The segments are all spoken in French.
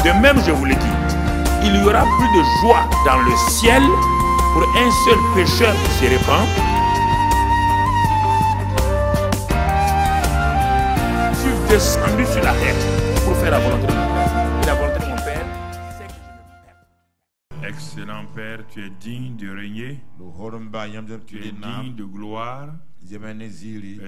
De même, je vous le dis, il y aura plus de joie dans le ciel pour un seul pécheur qui se répand. Je suis descendu sur la terre pour faire la volonté de mon Père. Et la volonté de mon Père, c'est que je me perde. Excellent Père, tu es digne de régner. Tu es digne de gloire. Et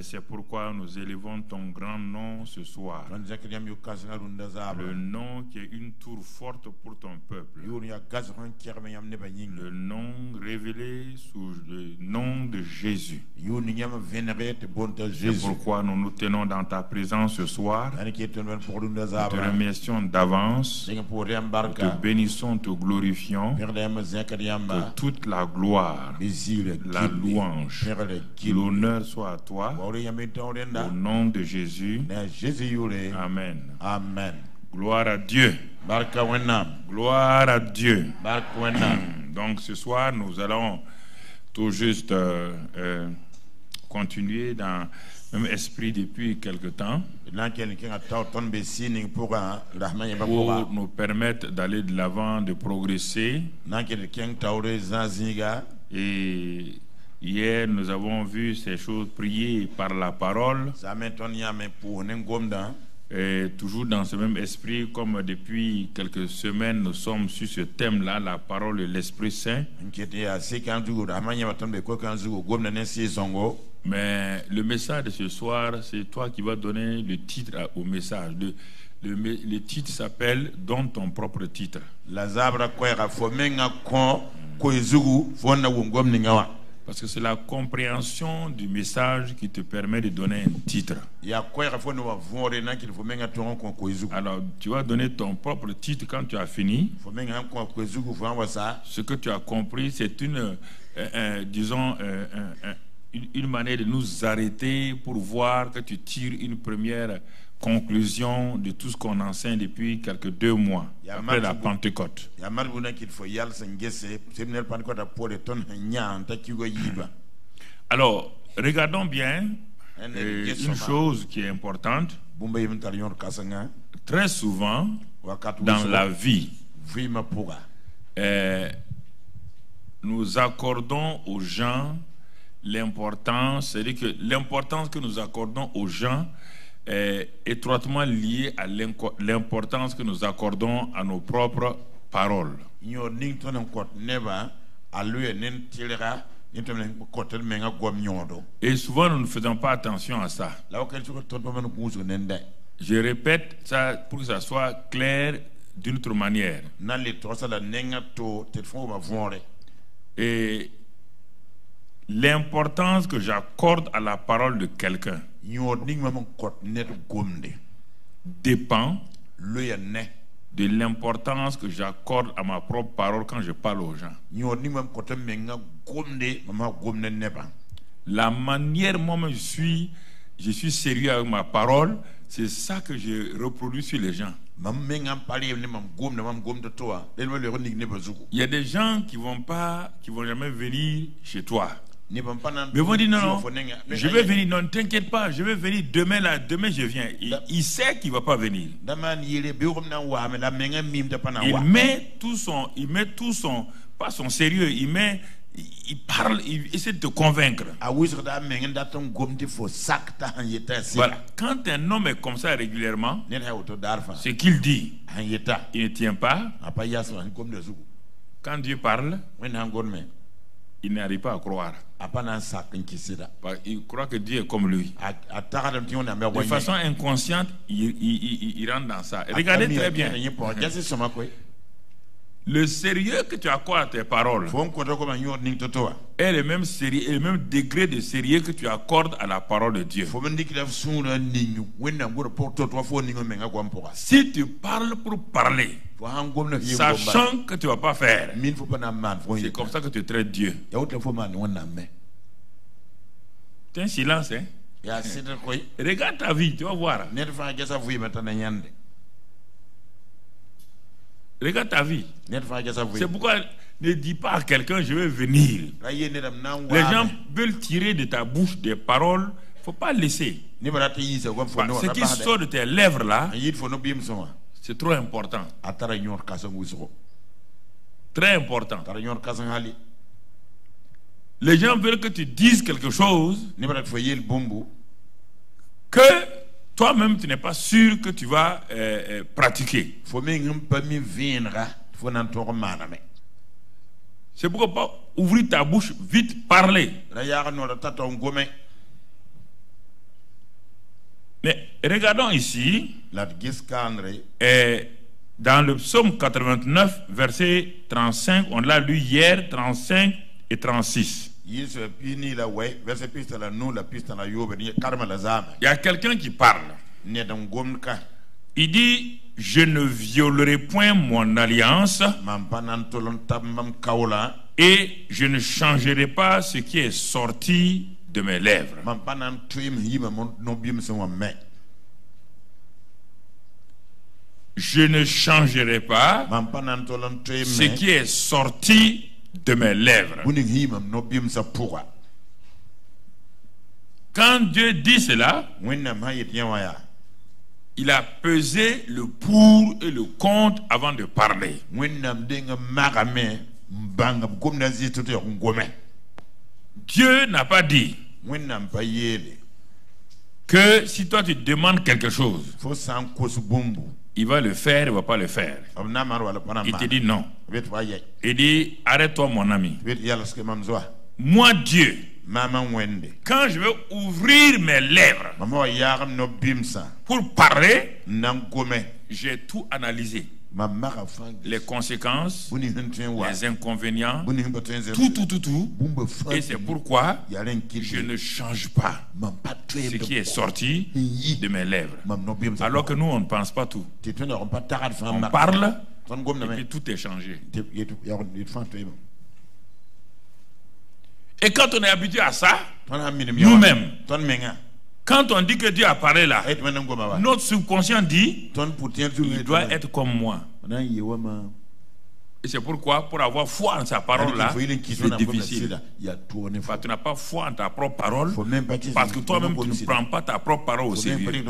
c'est pourquoi nous élevons ton grand nom ce soir. Le nom qui est une tour forte pour ton peuple. Le nom révélé sous le nom de Jésus. C'est pourquoi nous nous tenons dans ta présence ce soir. Nous te remercions d'avance. Nous te bénissons, te glorifions. Que toute la gloire, la louange, l'honneur soit à toi, au nom de Jésus. Amen. Amen. Gloire à Dieu. Gloire à Dieu. Donc ce soir, nous allons tout juste continuer dans le même esprit depuis quelque temps pour nous permettre d'aller de l'avant, de progresser. Et hier, nous avons vu ces choses priées par la parole. Et toujours dans ce même esprit, comme depuis quelques semaines, nous sommes sur ce thème-là, la parole de l'Esprit Saint. Mais le message de ce soir, c'est toi qui vas donner le titre au message. Le titre s'appelle « Donne ton propre titre ». Parce que c'est la compréhension du message qui te permet de donner un titre. Alors, tu vas donner ton propre titre quand tu as fini. Ce que tu as compris, c'est une manière de nous arrêter pour voir que tu tires une première conclusion de tout ce qu'on enseigne depuis quelques 2 mois après la Pentecôte. Alors, regardons bien une chose qui est importante. Très souvent, dans la vie, nous accordons aux gens l'importance, c'est-à-dire que l'importance que nous accordons aux gens est étroitement liée à l'importance que nous accordons à nos propres paroles. Et souvent nous ne faisons pas attention à ça. Je répète ça pour que ça soit clair d'une autre manière. Et l'importance que j'accorde à la parole de quelqu'un dépend de l'importance que j'accorde à ma propre parole quand je parle aux gens. La manière moi je suis sérieux avec ma parole, c'est ça que je reproduis sur les gens. Il y a des gens qui vont jamais venir chez toi. Mais vont dire non, je vais venir, non, t'inquiète pas, je vais venir demain je viens. Il sait qu'il ne va pas venir. Il met tout son, pas son sérieux, il parle, il essaie de te convaincre. Voilà. Quand un homme est comme ça régulièrement, ce qu'il dit, il ne tient pas. Quand Dieu parle, il n'arrive pas à croire. Il croit que Dieu est comme lui. De façon inconsciente, il rentre dans ça. Regardez très bien. Le sérieux que tu accordes à tes paroles est le même sérieux, le même degré de sérieux que tu accordes à la parole de Dieu. Si tu parles pour parler, sachant que tu ne vas pas faire, c'est comme ça que tu traites Dieu. C'est un silence, hein? Regarde ta vie, tu vas voir. Regarde ta vie. C'est pourquoi ne dis pas à quelqu'un je vais venir. Les gens veulent tirer de ta bouche des paroles. Il ne faut pas laisser. Ce qui sort de tes lèvres là, C'est trop important. Très important. Les gens veulent que tu dises quelque chose que toi-même tu n'es pas sûr que tu vas pratiquer. C'est pourquoi pas ouvrir ta bouche, vite parler. Mais regardons ici, dans le psaume 89, verset 35, on l'a lu hier, 35 et 36. Il y a quelqu'un qui parle. Il dit, je ne violerai point mon alliance et je ne changerai pas ce qui est sorti de mes lèvres. Je ne changerai pas ce qui est sorti de mes lèvres. Quand Dieu dit cela, il a pesé le pour et le contre avant de parler. Dieu n'a pas dit que si toi tu demandes quelque chose, il va le faire, il ne va pas le faire. Il te dit non. Il dit, arrête-toi mon ami. Moi Dieu, quand je veux ouvrir mes lèvres pour parler, j'ai tout analysé. Les conséquences, les inconvénients, tout. Et c'est pourquoi je ne change pas ce qui est sorti de mes lèvres. Alors que nous, on ne pense pas tout. On parle et puis tout est changé. Et quand on est habitué à ça, nous-mêmes, quand on dit que Dieu a parlé là, notre subconscient dit, il doit être comme moi. Et c'est pourquoi, pour avoir foi en sa parole là, c'est difficile. Parce que tu n'as pas foi en ta propre parole, parce que toi-même tu ne prends pas ta propre parole au sérieux.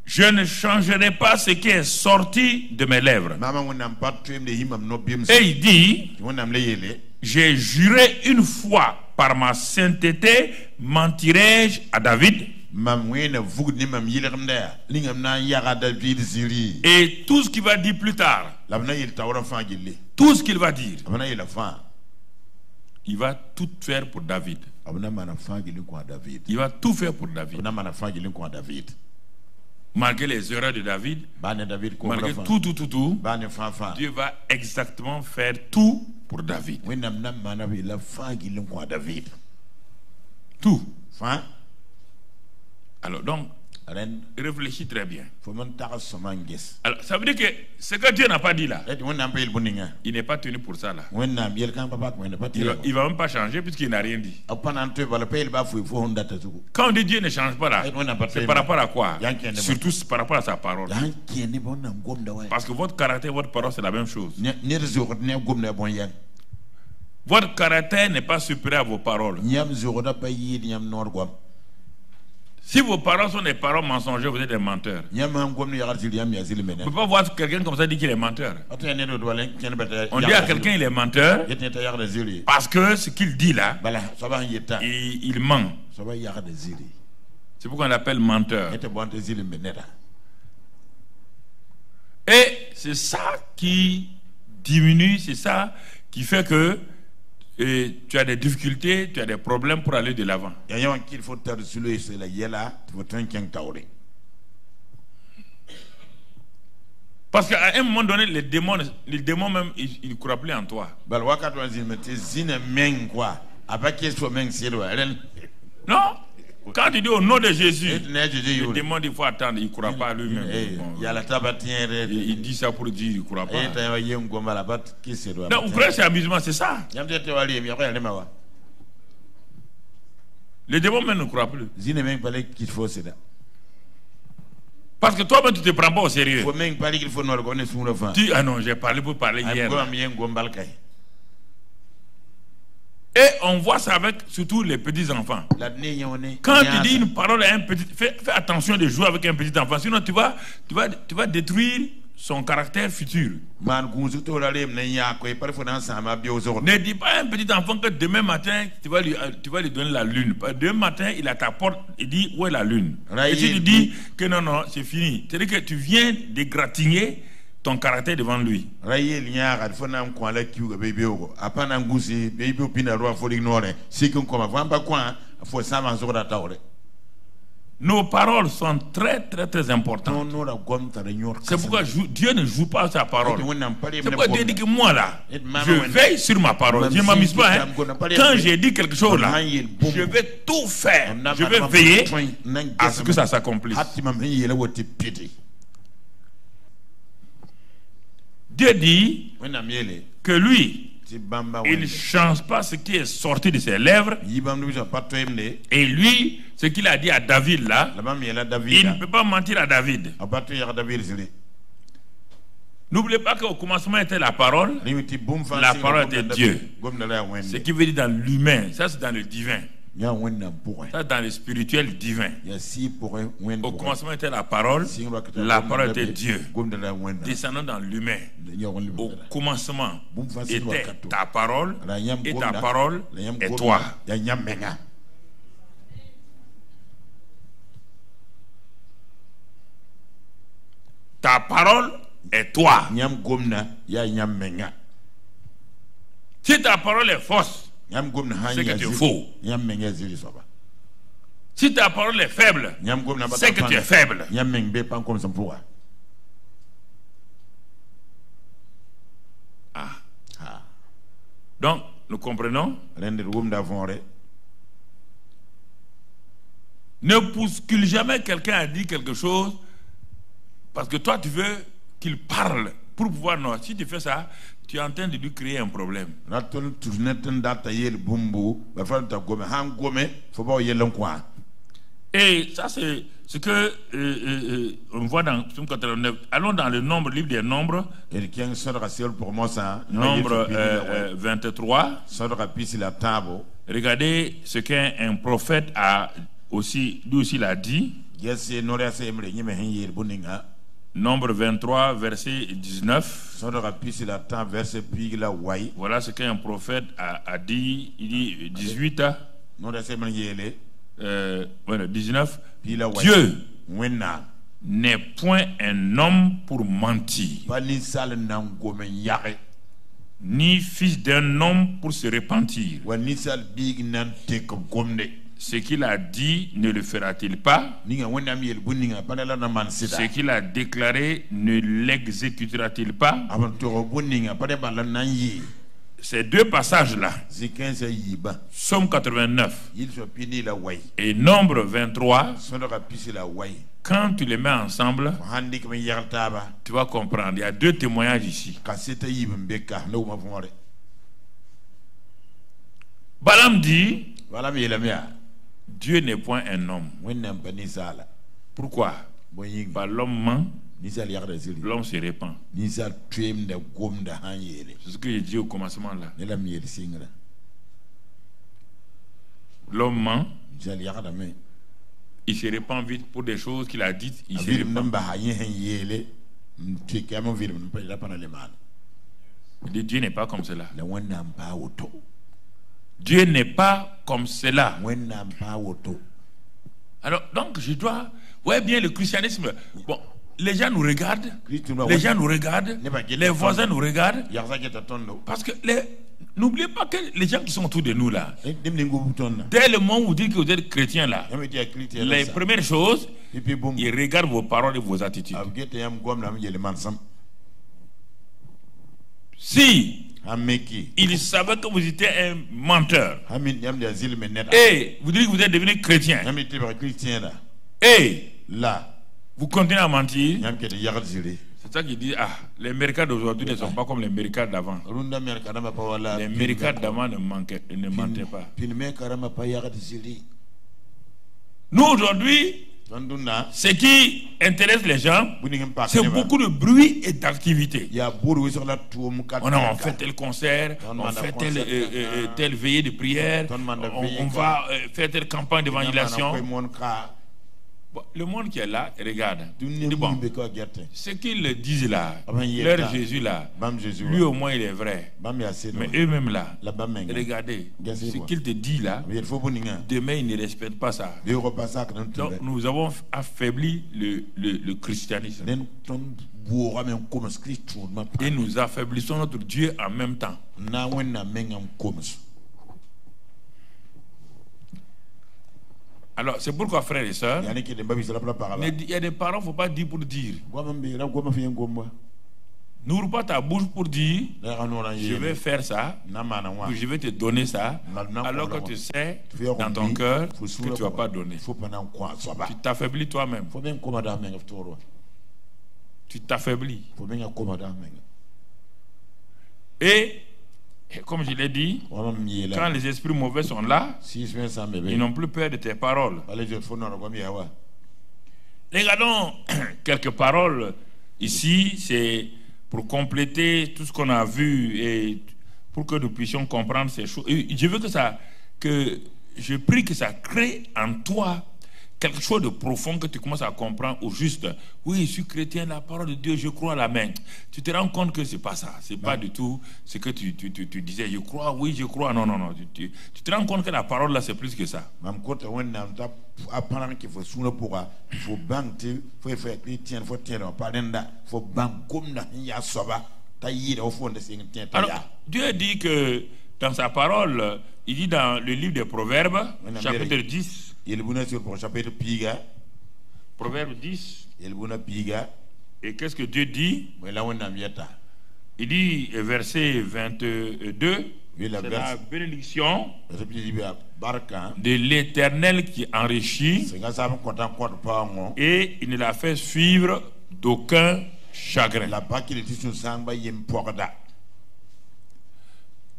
Je ne changerai pas ce qui est sorti de mes lèvres. Et il dit, j'ai juré une fois par ma sainteté, mentirai-je à David? Et tout ce qu'il va dire plus tard, tout ce qu'il va dire, il va tout faire pour David. Il va tout faire pour David. Malgré les erreurs de David, malgré tout, Dieu va exactement faire tout pour David. Tout. Alors donc, réfléchis très bien. Alors, ça veut dire que ce que Dieu n'a pas dit là, il n'est pas tenu pour ça là. Il ne va même pas changer puisqu'il n'a rien dit. Quand on dit Dieu ne change pas là, c'est par rapport à quoi? Surtout par rapport à sa parole. Parce que votre caractère et votre parole c'est la même chose. Votre caractère n'est pas supérieur à vos paroles. Si vos paroles sont des paroles mensongères, vous êtes des menteurs. On ne peut pas voir quelqu'un comme ça dire qu'il est menteur. On dit à quelqu'un qu'il est menteur parce que ce qu'il dit là, il ment. C'est pourquoi on l'appelle menteur. Et c'est ça qui diminue, c'est ça qui fait que tu as des difficultés, tu as des problèmes pour aller de l'avant. Parce qu'à un moment donné, les démons même, ils ne croient plus en toi. Non. Quand tu dis au nom de Jésus, le démon dit qu'il faut attendre, il ne croit pas lui-même. Il dit ça pour dire qu'il ne croit pas. Donc, vous croyez que c'est amusement, c'est ça. Les démons même ne croient plus. Parce que toi-même, tu ne te prends pas au sérieux. Tu dis, ah non, j'ai parlé pour parler hier. Et on voit ça avec surtout les petits-enfants. Quand tu dis une parole à un petit... Fais attention de jouer avec un petit enfant, sinon tu vas détruire son caractère futur. Ne dis pas à un petit enfant que demain matin, tu vas lui donner la lune. Demain matin, il a ta porte, il dit où est la lune. Et tu lui dis que non, c'est fini. C'est-à-dire que tu viens d'égratigner ton caractère devant lui. Nos paroles sont très importantes. C'est pourquoi Dieu ne joue pas sa parole. C'est pourquoi Dieu dit que moi là, je veille sur ma parole. Je ne m'amuse pas. Hein. Quand j'ai dit quelque chose là, je vais tout faire. Je vais veiller à ce que ça s'accomplisse. Dieu dit que lui, il ne change pas ce qui est sorti de ses lèvres. Et lui, ce qu'il a dit à David là, il ne peut pas mentir à David. N'oubliez pas qu'au commencement était la parole était Dieu. Ce qui veut dire dans l'humain, ça c'est dans le divin. Ça dans le spirituel divin. Au commencement était la parole était Dieu. Descendant dans l'humain. Au commencement était ta parole et ta parole est toi. Ta parole est toi. Si ta parole est fausse, c'est que tu es faux. Si ta parole est faible, c'est que tu es faible. Donc, nous comprenons. Ne bouscule jamais quelqu'un à dire quelque chose parce que toi tu veux qu'il parle pour pouvoir... Non, si tu fais ça, tu es en train de lui créer un problème. Et ça c'est ce que on voit dans Psaume 89. Allons dans le livre des Nombres. Nombre 23. Regardez ce qu'un prophète lui aussi l'a dit. Nombre 23, verset 19. Voilà ce qu'un prophète a dit. Il dit 18. 19. Dieu n'est point un homme pour mentir, ni fils d'un homme pour se repentir. Ce qu'il a dit, ne le fera-t-il pas? Ce qu'il a déclaré, ne l'exécutera-t-il pas? Ces deux passages-là, Psaume 89 et Nombre 23, quand tu les mets ensemble, tu vas comprendre. Il y a deux témoignages ici. Balaam dit, Dieu n'est point un homme. Pourquoi? L'homme ment, l'homme se répand. C'est ce que j'ai dit au commencement là. L'homme ment, il se répand vite pour des choses qu'il a dites, il se répand. Dieu n'est pas comme cela. Dieu n'est pas comme cela. Alors, donc, je dois... Ouais, bien, le christianisme... Bon, les gens nous regardent. Les voisins nous regardent. Parce que, n'oubliez pas que les gens qui sont autour de nous, là, dès le moment où vous dites que vous êtes chrétien, là, les premières choses, ils regardent vos paroles et vos attitudes. Si il savait que vous étiez un menteur et vous dites que vous êtes devenu chrétien et là vous continuez à mentir, c'est ça qui dit les mercats d'aujourd'hui ne sont pas comme les mercats d'avant. Les mercats d'avant ne mentaient pas. Nous aujourd'hui Ce qui intéresse les gens, c'est beaucoup de bruit et d'activité. On fait tel concert, on fait telle veillée de prière, on va faire telle campagne d'évangélisation. Le monde qui est là, regarde. Bon, ce qu'ils disent là, leur Jésus là, lui au moins il est vrai. Mais eux-mêmes là, regardez, ce qu'ils te disent là, demain ils ne respectent pas ça. Donc nous avons affaibli le christianisme. Et nous affaiblissons notre Dieu en même temps. Alors, c'est pourquoi, frères et sœurs, il y a des parents, il ne faut pas dire pour dire. N'ouvre pas ta bouche pour dire je vais faire ça, ou je vais te donner ça, alors que tu sais dans ton cœur que tu ne vas pas donner. Tu t'affaiblis toi-même. Tu t'affaiblis. Et comme je l'ai dit, quand les esprits mauvais sont là, ils n'ont plus peur de tes paroles. Regardons quelques paroles ici, c'est pour compléter tout ce qu'on a vu et pour que nous puissions comprendre ces choses. Et je veux je prie que ça crée en toi quelque chose de profond, que tu commences à comprendre au juste. Oui, je suis chrétien, la parole de Dieu, je crois à la main. Tu te rends compte que c'est pas ça, c'est pas du tout ce que tu disais. Je crois, oui, je crois. Non. Tu te rends compte que la parole là, c'est plus que ça. Alors, Dieu dit que dans sa parole, il dit dans le livre des Proverbes, chapitre 10, Proverbe 10. Et qu'est-ce que Dieu dit? Il dit, verset 22, c'est la bénédiction de l'Éternel qui enrichit et il ne la fait suivre d'aucun chagrin.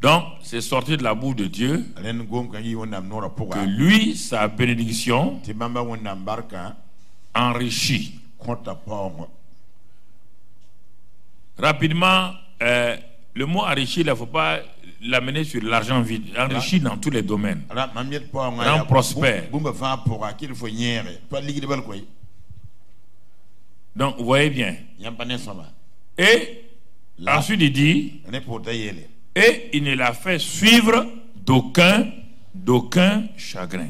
Donc, c'est sorti de la bouche de Dieu que lui, sa bénédiction, enrichit. Rapidement, le mot enrichir, il ne faut pas l'amener sur l'argent vide. Enrichir dans tous les domaines. Rend prospère. Donc, vous voyez bien. Et ensuite, il dit, et il ne l'a fait suivre d'aucun chagrin.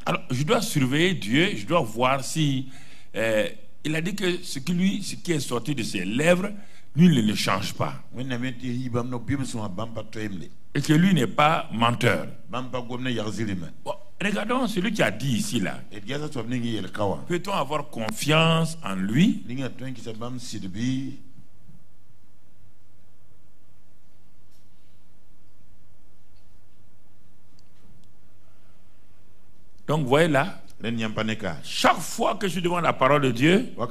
Alors, je dois surveiller Dieu, je dois voir si il a dit que ce qui est sorti de ses lèvres, lui ne le change pas. Et que lui n'est pas menteur. Bon, regardons celui qui a dit ici là. Peut-on avoir confiance en lui? Donc, vous voyez là, chaque fois que je suis devant la parole de Dieu, il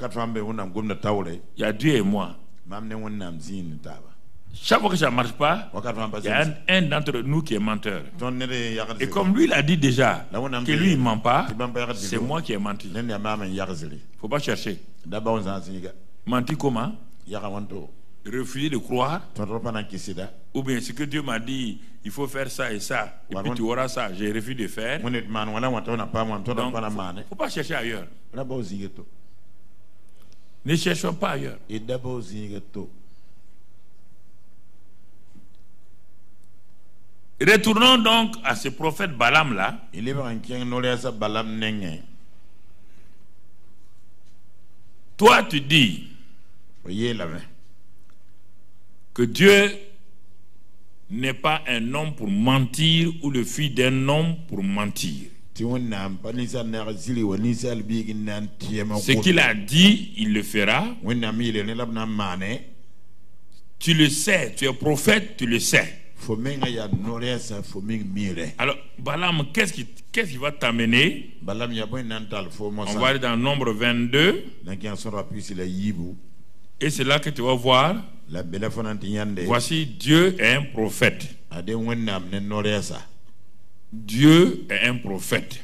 y a Dieu et moi. Chaque fois que ça ne marche pas, il y a un d'entre nous qui est menteur. Et comme lui, il a dit déjà que lui, il ne ment pas, c'est moi qui ai menti. Il ne faut pas chercher. Menti comment? Refuser de croire, ou bien ce que Dieu m'a dit, il faut faire ça et ça, et puis tu auras ça, j'ai refusé de faire. Donc, il ne faut pas chercher ailleurs. Ne cherchons pas ailleurs. Retournons donc à ce prophète Balaam là. Toi tu dis que Dieu n'est pas un homme pour mentir ou le fils d'un homme pour mentir. Ce qu'il a dit, il le fera. Tu le sais, tu es prophète, tu le sais. Alors, Balaam, qu'est-ce qui va t'amener? On va aller dans Nombre 22. Et c'est là que tu vas voir. Voici Dieu est un prophète. Dieu est un prophète.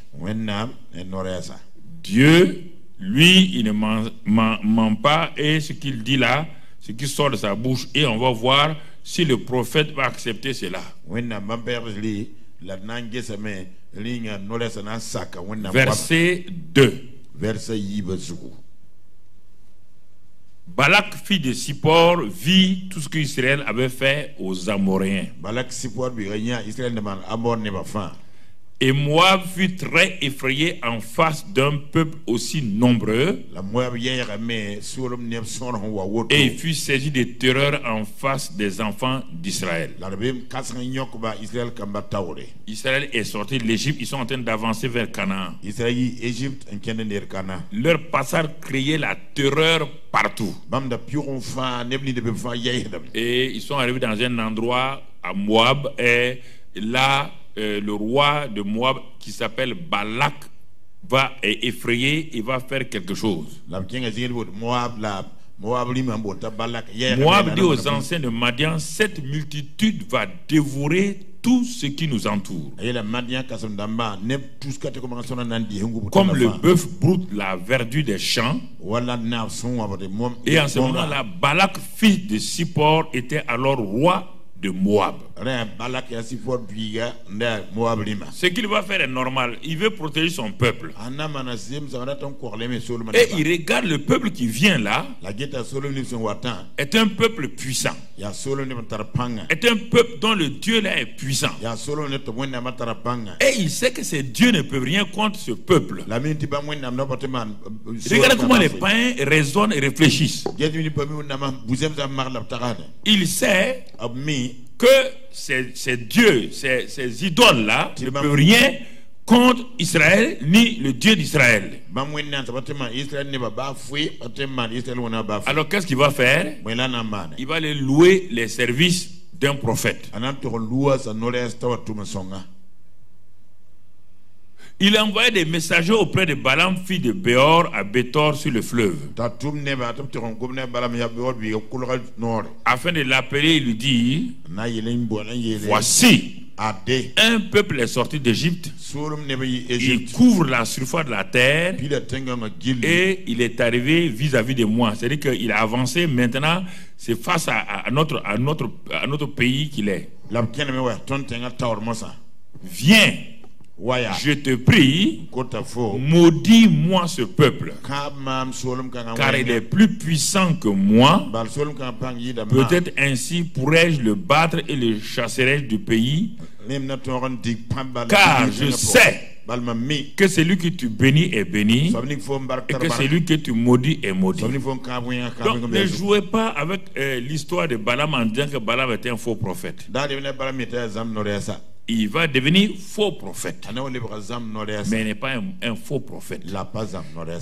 Dieu, lui, il ne ment pas, et ce qu'il dit là, ce qui sort de sa bouche, et on va voir si le prophète va accepter cela. Verset 2. Balak, fils de Sippor, vit tout ce qu'Israël avait fait aux Amoréens. Et Moab fut très effrayé en face d'un peuple aussi nombreux. Et il fut saisi de terreur en face des enfants d'Israël. Israël est sorti de l'Égypte, ils sont en train d'avancer vers Canaan. Leur passage créait la terreur partout. Et ils sont arrivés dans un endroit à Moab, et là, le roi de Moab qui s'appelle Balak va être effrayé et va faire quelque chose. Moab dit aux anciens de Madian, cette multitude va dévorer tout ce qui nous entoure. Comme le bœuf broute la verdure des champs. Et en ce moment-là, Balak, fils de Sippor, était alors roi de Moab. Ce qu'il va faire est normal. Il veut protéger son peuple. Et il regarde le peuple qui vient là. Est un peuple puissant. Est un peuple dont le Dieu là est puissant. Et il sait que ces dieux ne peuvent rien contre ce peuple. Regardez comment les païens raisonnent et réfléchissent. Il sait que ces dieux, ces idoles-là ne peuvent rien contre Israël, ni le Dieu d'Israël. Alors qu'est-ce qu'il va faire? Il va aller louer les services d'un prophète. Il a envoyé des messagers auprès de Balaam, fils de Béor, à Béthor sur le fleuve. Afin de l'appeler, il lui dit, voici, un peuple est sorti d'Égypte, il couvre la surface de la terre, et il est arrivé vis-à-vis de moi. C'est-à-dire qu'il a avancé, maintenant, c'est face à notre pays qu'il est. Viens. Je te prie, maudis-moi ce peuple, car il est plus puissant que moi. Peut-être ainsi pourrais-je le battre et le chasserai du pays, car je sais que celui que tu bénis est béni, et que celui que tu maudis est maudit. Donc ne jouez pas avec l'histoire de Balaam en disant que Balaam était un faux prophète. Il va devenir faux prophète, mais il n'est pas un faux prophète.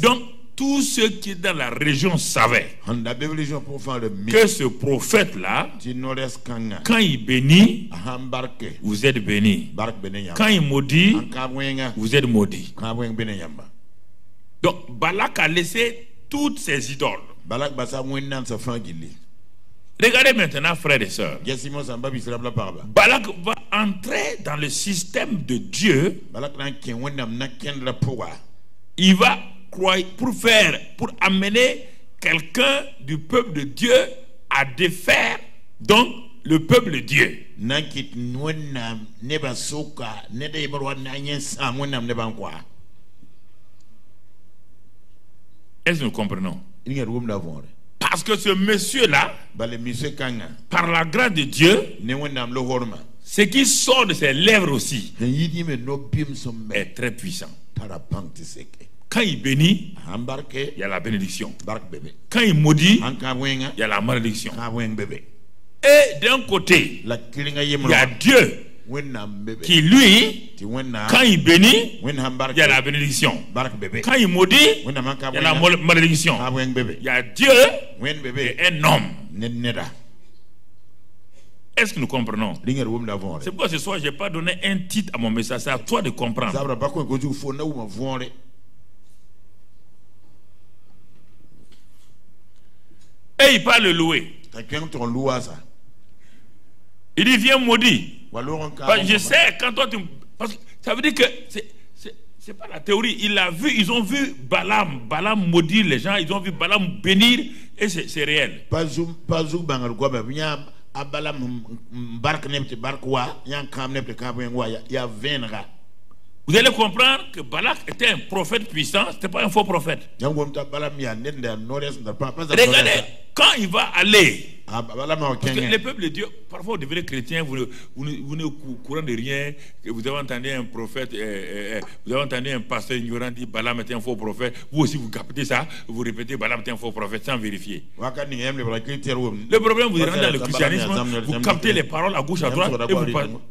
Donc tous ceux qui dans la région savaient que ce prophète-là, quand il bénit, vous êtes bénis. Quand il maudit, vous êtes maudits. Donc Balak a laissé toutes ses idoles. Regardez maintenant, frères et sœurs. Balak va entrer dans le système de Dieu. Il va croire pour amener quelqu'un du peuple de Dieu à défaire donc le peuple de Dieu. Est-ce que nous comprenons? Parce que ce monsieur-là, par la grâce de Dieu, ce qui sort de ses lèvres aussi est très puissant. Quand il bénit, il y a la bénédiction. Quand il maudit, il y a la malédiction. Et d'un côté, il y a Dieu qui lui, quand il bénit, il y a la bénédiction. Quand il maudit, il y a la malédiction. Il y a Dieu et un homme. Est-ce que nous comprenons? C'est pourquoi ce soir je n'ai pas donné un titre à mon message. C'est à toi de comprendre. Et il parle de louer. Il dit viens maudit. Je sais quand toi tu... Parce que Ça veut dire que c'est pas la théorie. Il a vu, ils ont vu Balaam maudire les gens, ils ont vu Balaam bénir, et c'est réel. Vous allez comprendre que Balak était un prophète puissant, ce n'était pas un faux prophète. Regardez, quand il va aller, parce que les peuples de Dieu, parfois vous devenez chrétien, vous n'êtes au courant de rien, que vous avez entendu un prophète, vous avez entendu un pasteur ignorant dire Balaam était un faux prophète, vous aussi vous captez ça, vous répétez Balaam était un faux prophète sans vérifier. Le problème, vous rentrez dans le christianisme, vous captez les paroles à gauche, à droite, et vous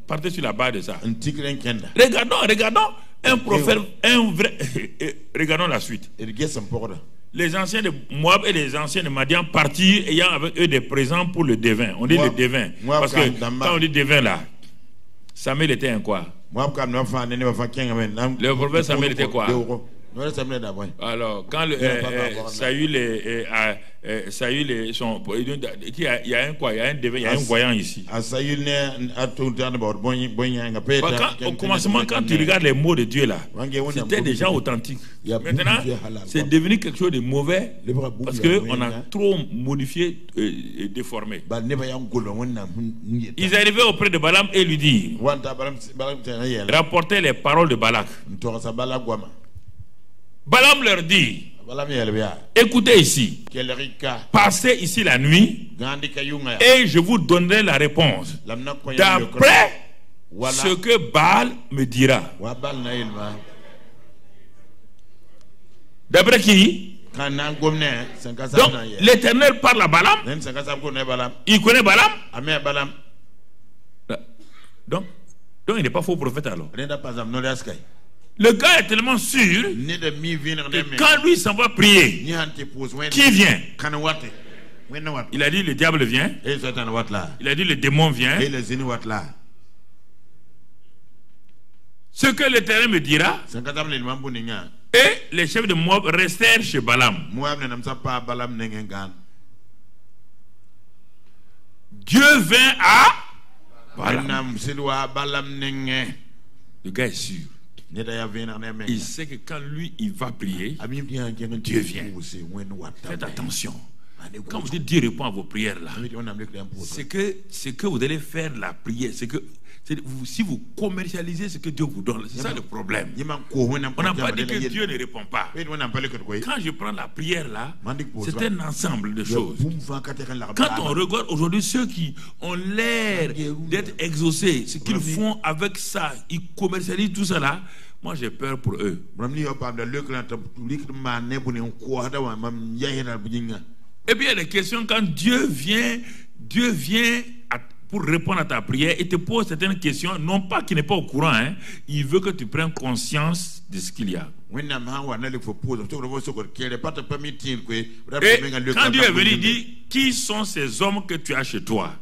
partez sur la base de ça. Regardons un prophète, un vrai. Regardons la suite. Les anciens de Moab et les anciens de Madian partirent ayant avec eux des présents pour le devin. On dit le devin. Parce que quand on dit devin là, Samuel était un quoi? Le prophète Samuel était quoi? Alors, quand Saül il y a un quoi? Il y a un devin, il y a un voyant ici. Au commencement, quand tu regardes les mots de Dieu là, c'était déjà authentique. Maintenant, c'est devenu quelque chose de mauvais parce qu'on a trop modifié et déformé. Ils arrivaient auprès de Balaam et lui dirent, rapportez les paroles de Balak. Balaam leur dit, écoutez ici, passez ici la nuit et je vous donnerai la réponse d'après ce que Baal me dira. D'après qui? Donc l'Éternel parle à Balaam. Il connaît Balaam. Donc il n'est pas faux prophète alors. Le gars est tellement sûr que quand lui s'en va prier, qui vient? Il a dit le diable vient. Il a dit le démon vient. Ce que l'Éternel me dira. Et les chefs de Moab restèrent chez Balaam. Dieu vint à Balaam. Le gars est sûr. Il sait que quand lui il va prier, Dieu vient. Faites attention. Quand vous dites Dieu répond à vos prières là, c'est que vous allez faire la prière. Si vous commercialisez ce que Dieu vous donne, c'est ça le problème. On n'a pas dit que Dieu ne répond pas. Quand je prends la prière là, c'est un ensemble de choses. Quand on regarde aujourd'hui ceux qui ont l'air d'être exaucés, ce qu'ils font avec ça, ils commercialisent tout ça là, moi j'ai peur pour eux. Et bien les questions, quand Dieu vient pour répondre à ta prière, il te pose certaines questions, non pas qu'il n'est pas au courant, hein, il veut que tu prennes conscience de ce qu'il y a. Et quand Dieu est venu, il dit, qui sont ces hommes que tu as chez toi?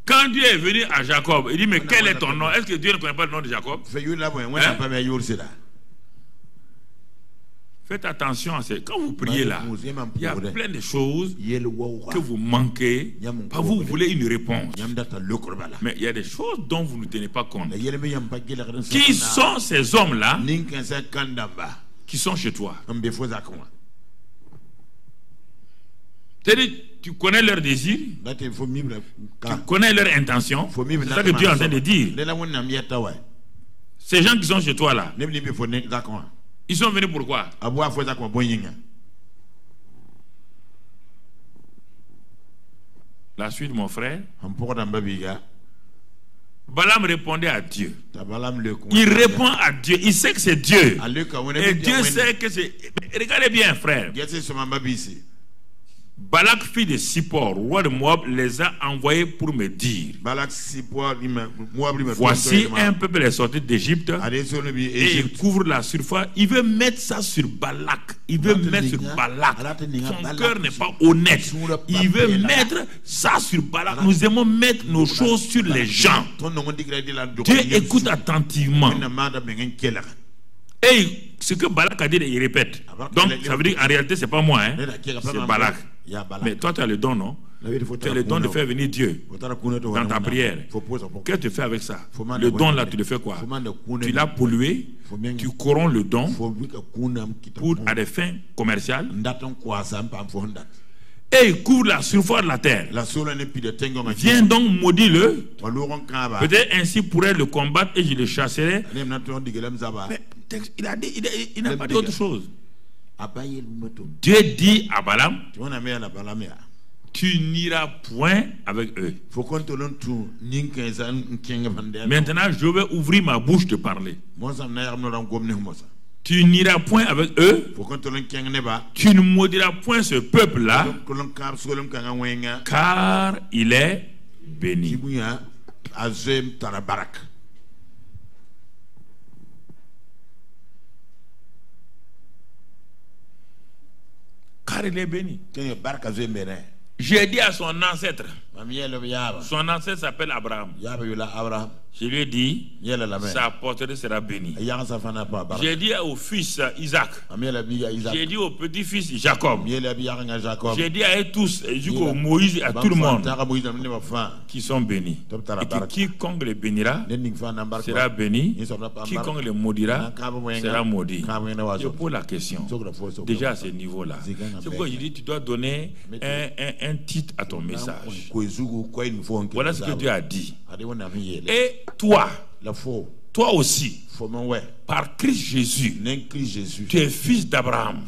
Quand Dieu est venu à Jacob, il dit, mais quel est ton nom? Est-ce que Dieu ne connaît pas le nom de Jacob? Hein? Faites attention à ça. Quand vous priez là, il y a plein de choses que vous manquez. Vous voulez une réponse. Mais il y a des choses dont vous ne tenez pas compte. Qui sont ces hommes-là qui sont chez toi? C'est-à-dire, tu connais leurs désirs, tu connais leurs intentions. C'est ça que Dieu est en train de dire. Ces gens qui sont chez toi là, ils sont venus pourquoi? La suite, mon frère. Balaam répondait à Dieu. Il répond à Dieu. Il sait que c'est Dieu. Et Dieu sait que c'est... Regardez bien, frère. Balak, fils de Sippor, roi de Moab, les a envoyés pour me dire, voici un peuple est sorti d'Égypte et il couvre la surface. Il veut mettre ça sur Balak. Il veut mettre sur Balak. Son cœur n'est pas honnête. Il veut mettre ça sur Balak. Nous aimons mettre nos choses sur les gens. Dieu écoute attentivement. Et ce que Balak a dit, il répète. Donc ça veut dire en réalité c'est pas moi, hein? C'est Balak. Mais toi tu as le don, non? Tu as le don de faire venir Dieu dans ta prière. Qu'est-ce que tu fais avec ça? Le don là, tu le fais quoi? Tu l'as pollué, tu corromps le don pour à des fins commerciales. Et il couvre la surface de la terre. Viens donc maudis-le. Peut-être ainsi pourrait le combattre et je le chasserai. Mais il n'a pas dit autre chose. Dieu dit à Balaam, tu n'iras point avec eux. Maintenant, je vais ouvrir ma bouche de parler. Tu n'iras point avec eux. Tu ne maudiras point ce peuple-là, car il est béni. Car il est béni. J'ai dit à son ancêtre. Son ancêtre s'appelle Abraham. Je lui ai dit, sa posterité sera bénie. J'ai dit au fils Isaac. J'ai dit au petit-fils Jacob. J'ai dit à eux tous, jusqu'au Moïse, à tout le monde, qui sont bénis. Et que quiconque les bénira sera béni. Quiconque les maudira sera maudit. Je pose la question. Déjà à ce niveau-là. C'est pourquoi je dis, tu dois donner un titre à ton message. Voilà ce que Dieu a dit. Et toi aussi, par Christ Jésus, tu es fils d'Abraham.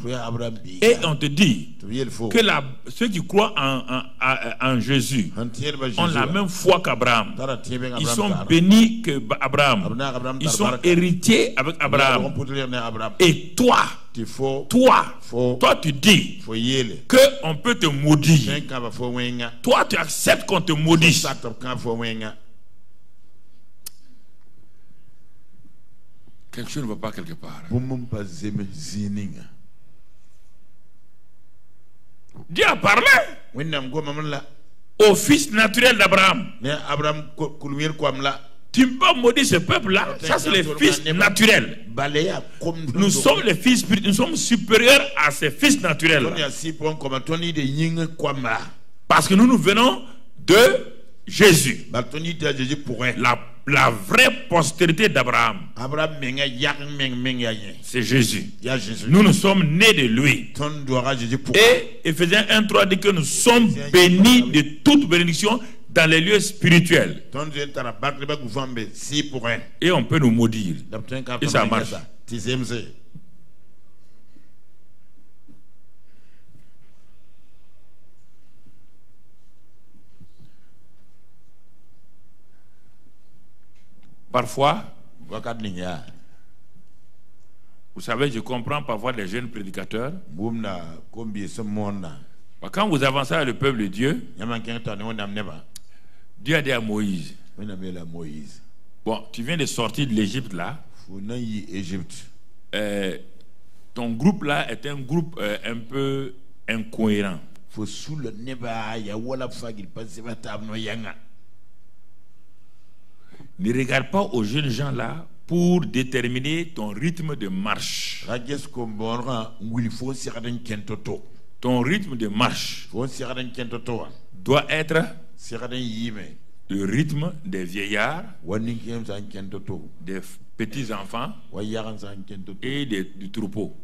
Et on te dit que ceux qui croient en Jésus ont la même foi qu'Abraham. Ils sont bénis qu'Abraham. Ils sont héritiers avec Abraham. Et toi, tu dis qu'on peut te maudire. Toi, tu acceptes qu'on te maudisse. Quelque chose ne va pas quelque part. Dieu a parlé au fils naturel d'Abraham. Tu ne peux pas maudire ce peuple-là. Ça, c'est les fils naturels. Nous sommes les fils spirituels. Nous sommes supérieurs à ces fils naturels. Parce que nous venons de Jésus. La vraie postérité d'Abraham, c'est Jésus. Nous sommes nés de lui. Et Éphésiens 1:3 dit que nous sommes bénis de toute bénédiction dans les lieux spirituels. Et on peut nous maudire. Et ça marche. Parfois, vous savez, je comprends parfois les jeunes prédicateurs. Quand vous avancez avec le peuple de Dieu, Dieu a dit à Moïse, bon, tu viens de sortir de l'Égypte là. Ton groupe là est un groupe un peu incohérent. Ne regarde pas aux jeunes gens là pour déterminer ton rythme de marche. Ton rythme de marche doit être le rythme des vieillards, des petits-enfants et du troupeau.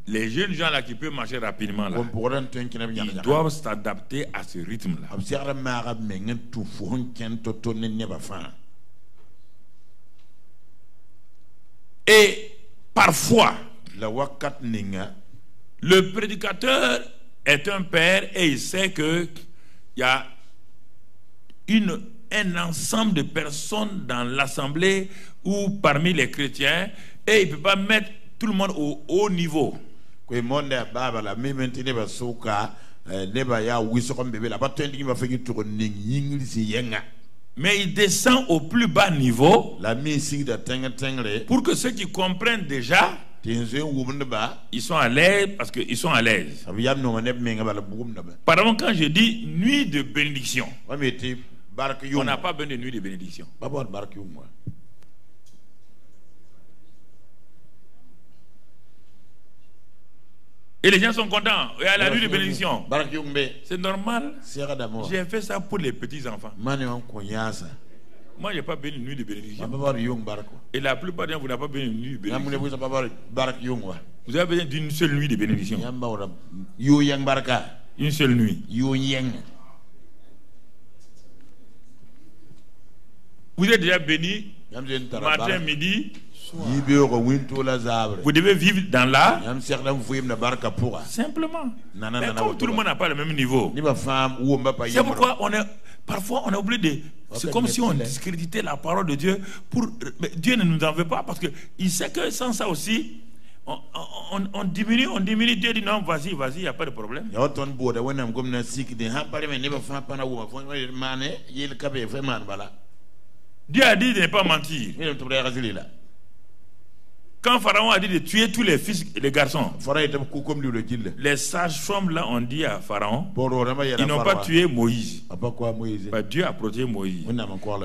Les jeunes gens là qui peuvent marcher rapidement là, ils doivent s'adapter à ce rythme là. Et parfois le prédicateur est un père et il sait que il y a un ensemble de personnes dans l'assemblée ou parmi les chrétiens et il ne peut pas mettre tout le monde au haut niveau. Mais il descend au plus bas niveau pour que ceux qui comprennent déjà, ils sont à l'aise parce qu'ils sont à l'aise. Par exemple, quand je dis nuit de bénédiction, on n'a pas besoin de nuit de bénédiction. Et les gens sont contents. Et à la nuit de bénédiction. C'est normal. J'ai fait ça pour les petits-enfants. Moi, je n'ai pas béni une nuit de bénédiction. Et la plupart d'entre vous n'avez pas béni une nuit de bénédiction. Vous avez besoin d'une seule nuit de bénédiction. Une seule nuit. Vous êtes déjà béni matin, midi. Vous devez vivre dans la simplement. Mais comme tout le monde n'a pas le même niveau, c'est pourquoi parfois on est obligé de. C'est comme si on discréditait la parole de Dieu. Mais Dieu ne nous en veut pas parce qu'il sait que sans ça aussi, on diminue. Dieu dit non, vas-y, il n'y a pas de problème. Dieu a dit de ne pas mentir. Quand Pharaon a dit de tuer tous les fils et les garçons, les sages-femmes là ont dit à Pharaon, ils n'ont pas tué Moïse. Dieu a protégé Moïse.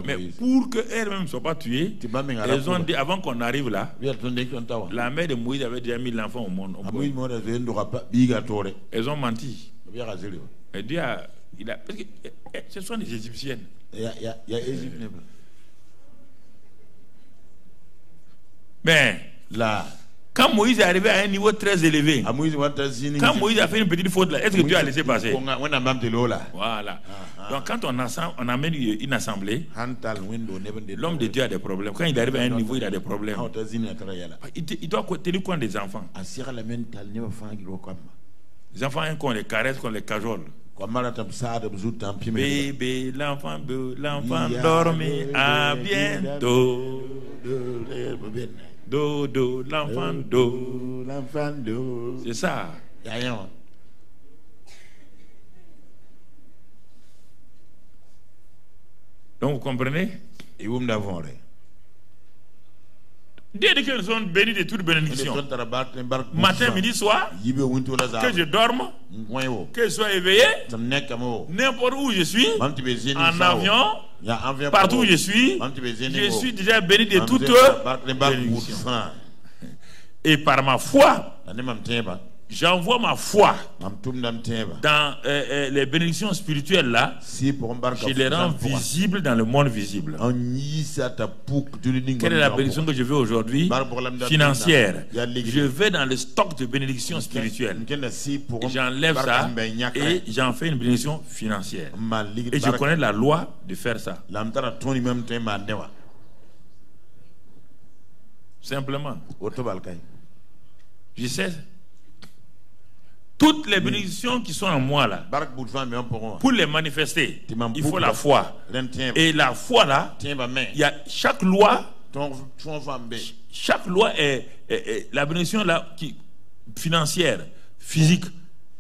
Mais pour qu'elles-mêmes ne soient pas tuées, elles ont dit, avant qu'on arrive là, la mère de Moïse avait déjà mis l'enfant au monde. Elles ont menti. Et Dieu parce que ce sont des Égyptiennes. Mais là, quand Moïse est arrivé à un niveau très élevé, quand Moïse a fait une petite faute là, est-ce que Dieu a laissé passer? Voilà. Donc quand on amène une assemblée, l'homme de Dieu a des problèmes. Quand il arrive à un niveau, il a des problèmes. Il doit tenir compte des enfants. Les enfants, qu'on les caresse, qu'on les cajole. Bébé, l'enfant dormit, à bientôt. Dodo, l'enfant do. C'est ça. Donc vous comprenez? Et vous me Dieu dit que nous sommes bénis de toute bénédiction. Matin, midi, soir, que je dorme, que je sois éveillé, n'importe où je suis, en avion, partout où je suis déjà béni de toute bénédiction. Et par ma foi, j'envoie ma foi dans les bénédictions spirituelles là. Je les rends visibles dans le monde visible. Quelle est la bénédiction que je veux aujourd'hui? Financière. Je vais dans le stock de bénédictions spirituelles. J'enlève ça et j'en fais une bénédiction financière. Et je connais la loi de faire ça. Simplement. Je sais. Toutes les bénédictions qui sont en moi là, pour les manifester, il faut la foi. Et la foi là, il y a chaque loi est la bénédiction là financière, physique.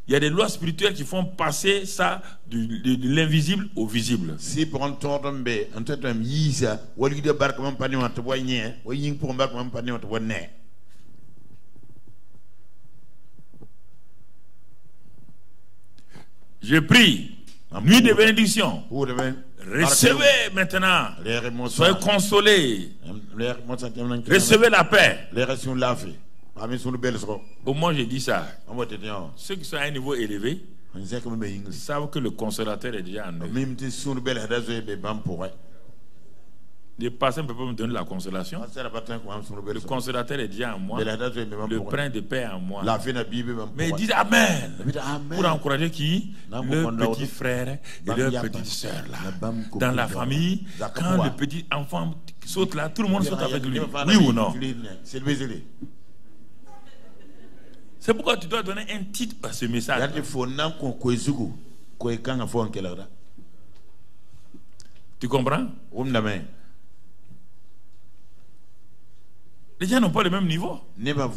Il y a des lois spirituelles qui font passer ça de l'invisible au visible. Si pour un tour d'embé, un tête un yisa, ou lui de barque mon panier, te voyez, ou ying pour un barque mon panier, te voyez. Je prie, nuit de bénédiction. Recevez maintenant. Soyez consolés. Recevez la paix. Au moins, je dis ça. Ceux qui sont à un niveau élevé savent que le consolateur est déjà en eux. Le passé ne peut pas me donner la consolation. Le consolateur est déjà en moi. Le prince de paix en moi. Mais ils disent Amen. Pour encourager qui? Le petit frère et leur petite soeur là. Dans la famille, quand le petit enfant saute là, tout le monde saute avec lui. Oui ou non? C'est pourquoi tu dois donner un titre à ce message. Tu comprends? Les gens n'ont pas le même niveau. Ils n'ont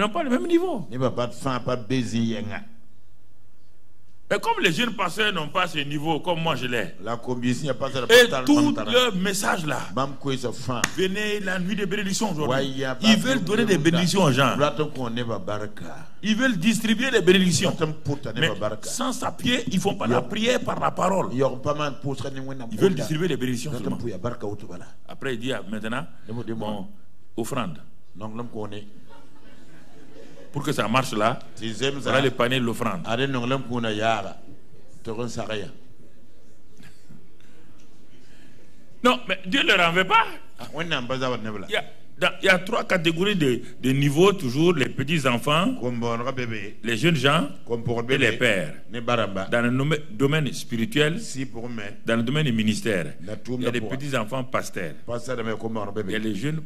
pas le même niveau. Et comme les jeunes pasteurs n'ont pas ce niveau comme moi je l'ai, et tout leur message là, venez la nuit de bénédiction aujourd'hui. Ils veulent donner des bénédictions aux gens. Ils veulent distribuer des bénédictions. Mais sans s'appuyer, ils ne font pas la prière par la parole. Ils veulent distribuer des bénédictions seulement. Après il dit maintenant, bon, offrande. pour que ça marche là, voilà le panier de l'offrande. Non, mais Dieu ne le renverra pas. Il y a 3 catégories de niveaux, toujours les petits enfants, les jeunes gens et les pères. Dans le domaine spirituel, dans le domaine du ministère, il y a les petits enfants pasteurs. Il y a les jeunes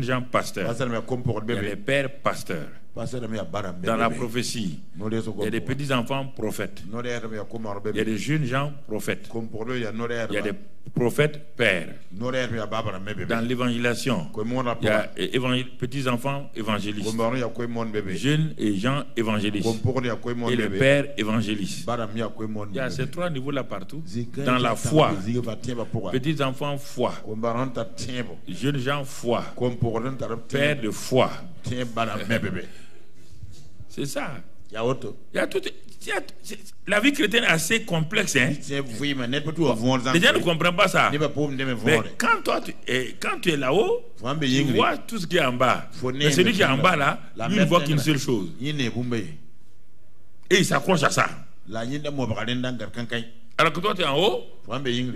gens pasteurs. Il y a les pères pasteurs. Dans la prophétie, il y a des petits enfants prophètes. Il y a des jeunes gens prophètes. Il y a des prophètes pères. Dans l'évangélisation, il y a petits enfants évangélistes, jeunes et gens évangélistes, et les pères évangélistes. Il y a ces 3 niveaux là partout. Dans la foi, petits enfants foi, jeunes gens foi, pères de foi. C'est ça. Il y a tout. La vie chrétienne est assez complexe. Hein? Les gens ne comprennent pas ça. Mais quand tu es là-haut, tu vois tout ce qui est en bas. Mais celui qui est en bas là, lui ne voit qu'une seule chose. Et il s'accroche à ça. Alors que toi tu es en haut,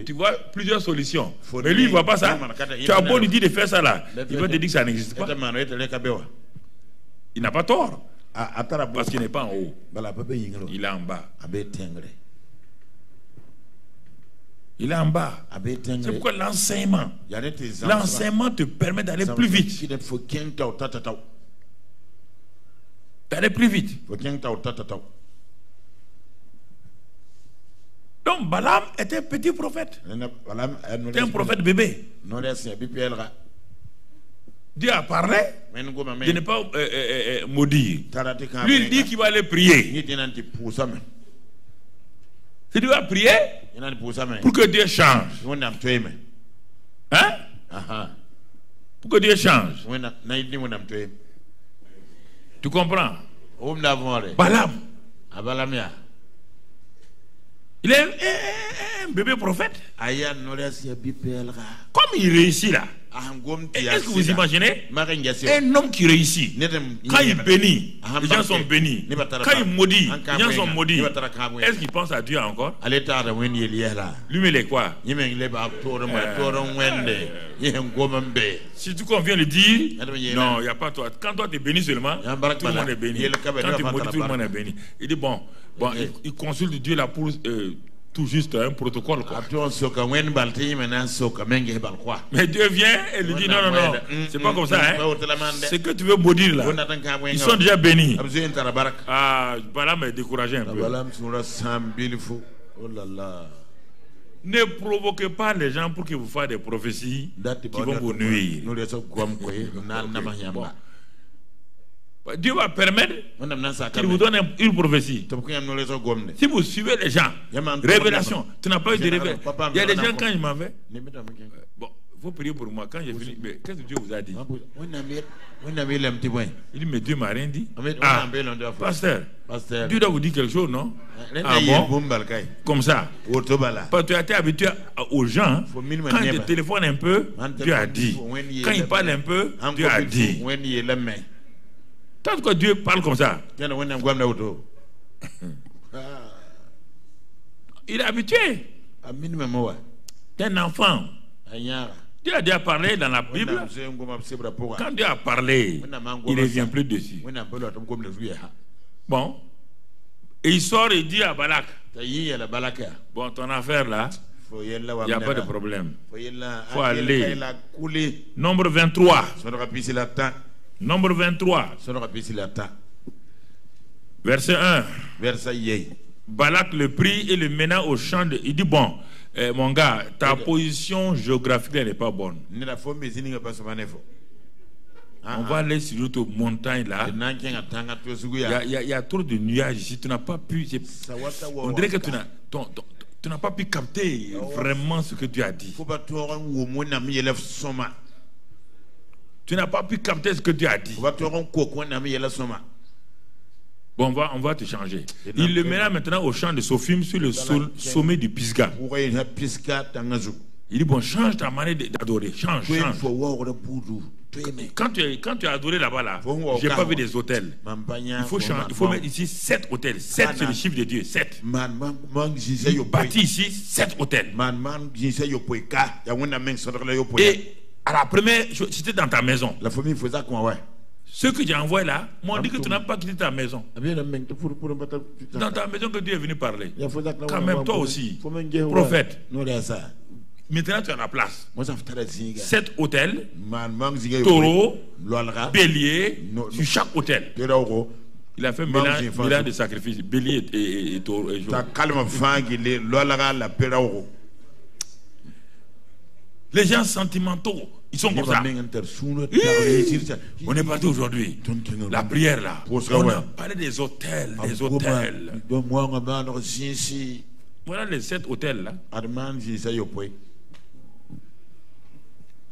tu vois plusieurs solutions. Mais lui il ne voit pas ça. Tu as beau lui dire de faire ça là, il va te dire que ça n'existe pas. Il n'a pas tort. Parce qu'il n'est pas en haut. Il est en bas. Il est en bas. C'est pourquoi l'enseignement te permet d'aller plus vite. D'aller plus vite. Donc Balaam était un petit prophète. C'était un prophète bébé. Dieu a parlé de ne pas maudire. Lui, il dit qu'il va aller prier. Il doit prier pour que Dieu change. Hein? Pour que Dieu change. Tu comprends? Balaam. Il est un bébé prophète. Comme il réussit là. Est-ce que vous imaginez un homme qui réussit? Quand il bénit, les gens sont bénis. Quand il maudit, les gens sont maudits. Est-ce qu'il pense à Dieu encore? Lui, il est quoi? Surtout qu'on vient le dire, non, il n'y a pas toi. Quand toi tu es béni seulement, tout le monde est béni. Quand tu maudis, tout le monde est béni. Il dit bon, il consulte Dieu là pour tout juste un protocole quoi. Mais Dieu vient et lui dit non, c'est pas comme ça hein. C'est que tu veux maudire là. Ils sont déjà bénis. Ah, Balaam est découragé un peu. Oh là là. Ne provoquez pas les gens pour qu'ils vous fassent des prophéties qui vont vous nuire. Bon. Dieu va permettre qu'il vous donne une prophétie. Si vous suivez les gens, révélation, tu n'as pas eu de révélation. Il y a des gens quand ils m'en veulent. Bon, il faut prier pour moi. Quand j'ai fini, mais qu'est-ce que Dieu vous a dit? Il dit, mais Dieu m'a rien dit. Ah, pasteur, Dieu doit vous dire quelque chose, non? Ah bon? Comme ça. Parce que tu as été habitué aux gens. Quand ils te téléphonent un peu, Dieu a dit. Quand ils parlent un peu, Dieu a dit. Tant que Dieu parle comme ça, il est habitué. C'est un enfant. Dieu a déjà parlé dans la Bible. Quand Dieu a parlé, il ne revient plus dessus. Bon. Et il sort et dit à Balak, bon, ton affaire là, il n'y a pas de problème. Il faut aller. Nombre 23. Nombre 23. Verset 1. Balak le prie et le mena au champ de... Il dit, bon, mon gars, ta position géographique n'est pas bonne. On va aller sur l'autre montagne là. Il y a trop de nuages ici. Tu n'as pas pu... On dirait que tu n'as pas pu capter vraiment ce que tu as dit. Tu n'as pas pu capter ce que Dieu a dit. Bon, on va te changer. Il le mena maintenant au champ de Sophim sur le sommet du Pisga. Il dit, bon, change ta manière d'adorer. Change. Quand tu as adoré là-bas, là, j'ai pas vu des hôtels. Il faut mettre ici 7 hôtels. 7, c'est le chiffre de Dieu. 7. Il bâtit ici 7 hôtels. Et à la première, j'étais dans ta maison. La famille faisait quoi, ouais. Ceux que j'ai envoyés là m'ont dit que tu n'as pas quitté ta maison. Dans ta maison que Dieu est venu parler. Quand même, toi aussi, prophète. Maintenant, tu as la place. 7 hôtels, taureaux, béliers, sur chaque hôtel. Il a fait mélange de sacrifices, bélier et taureau. Les gens sentimentaux, ils sont comme ça. On est parti aujourd'hui. La prière là. On a parlé des hôtels. Les hôtels. Voilà les 7 hôtels là.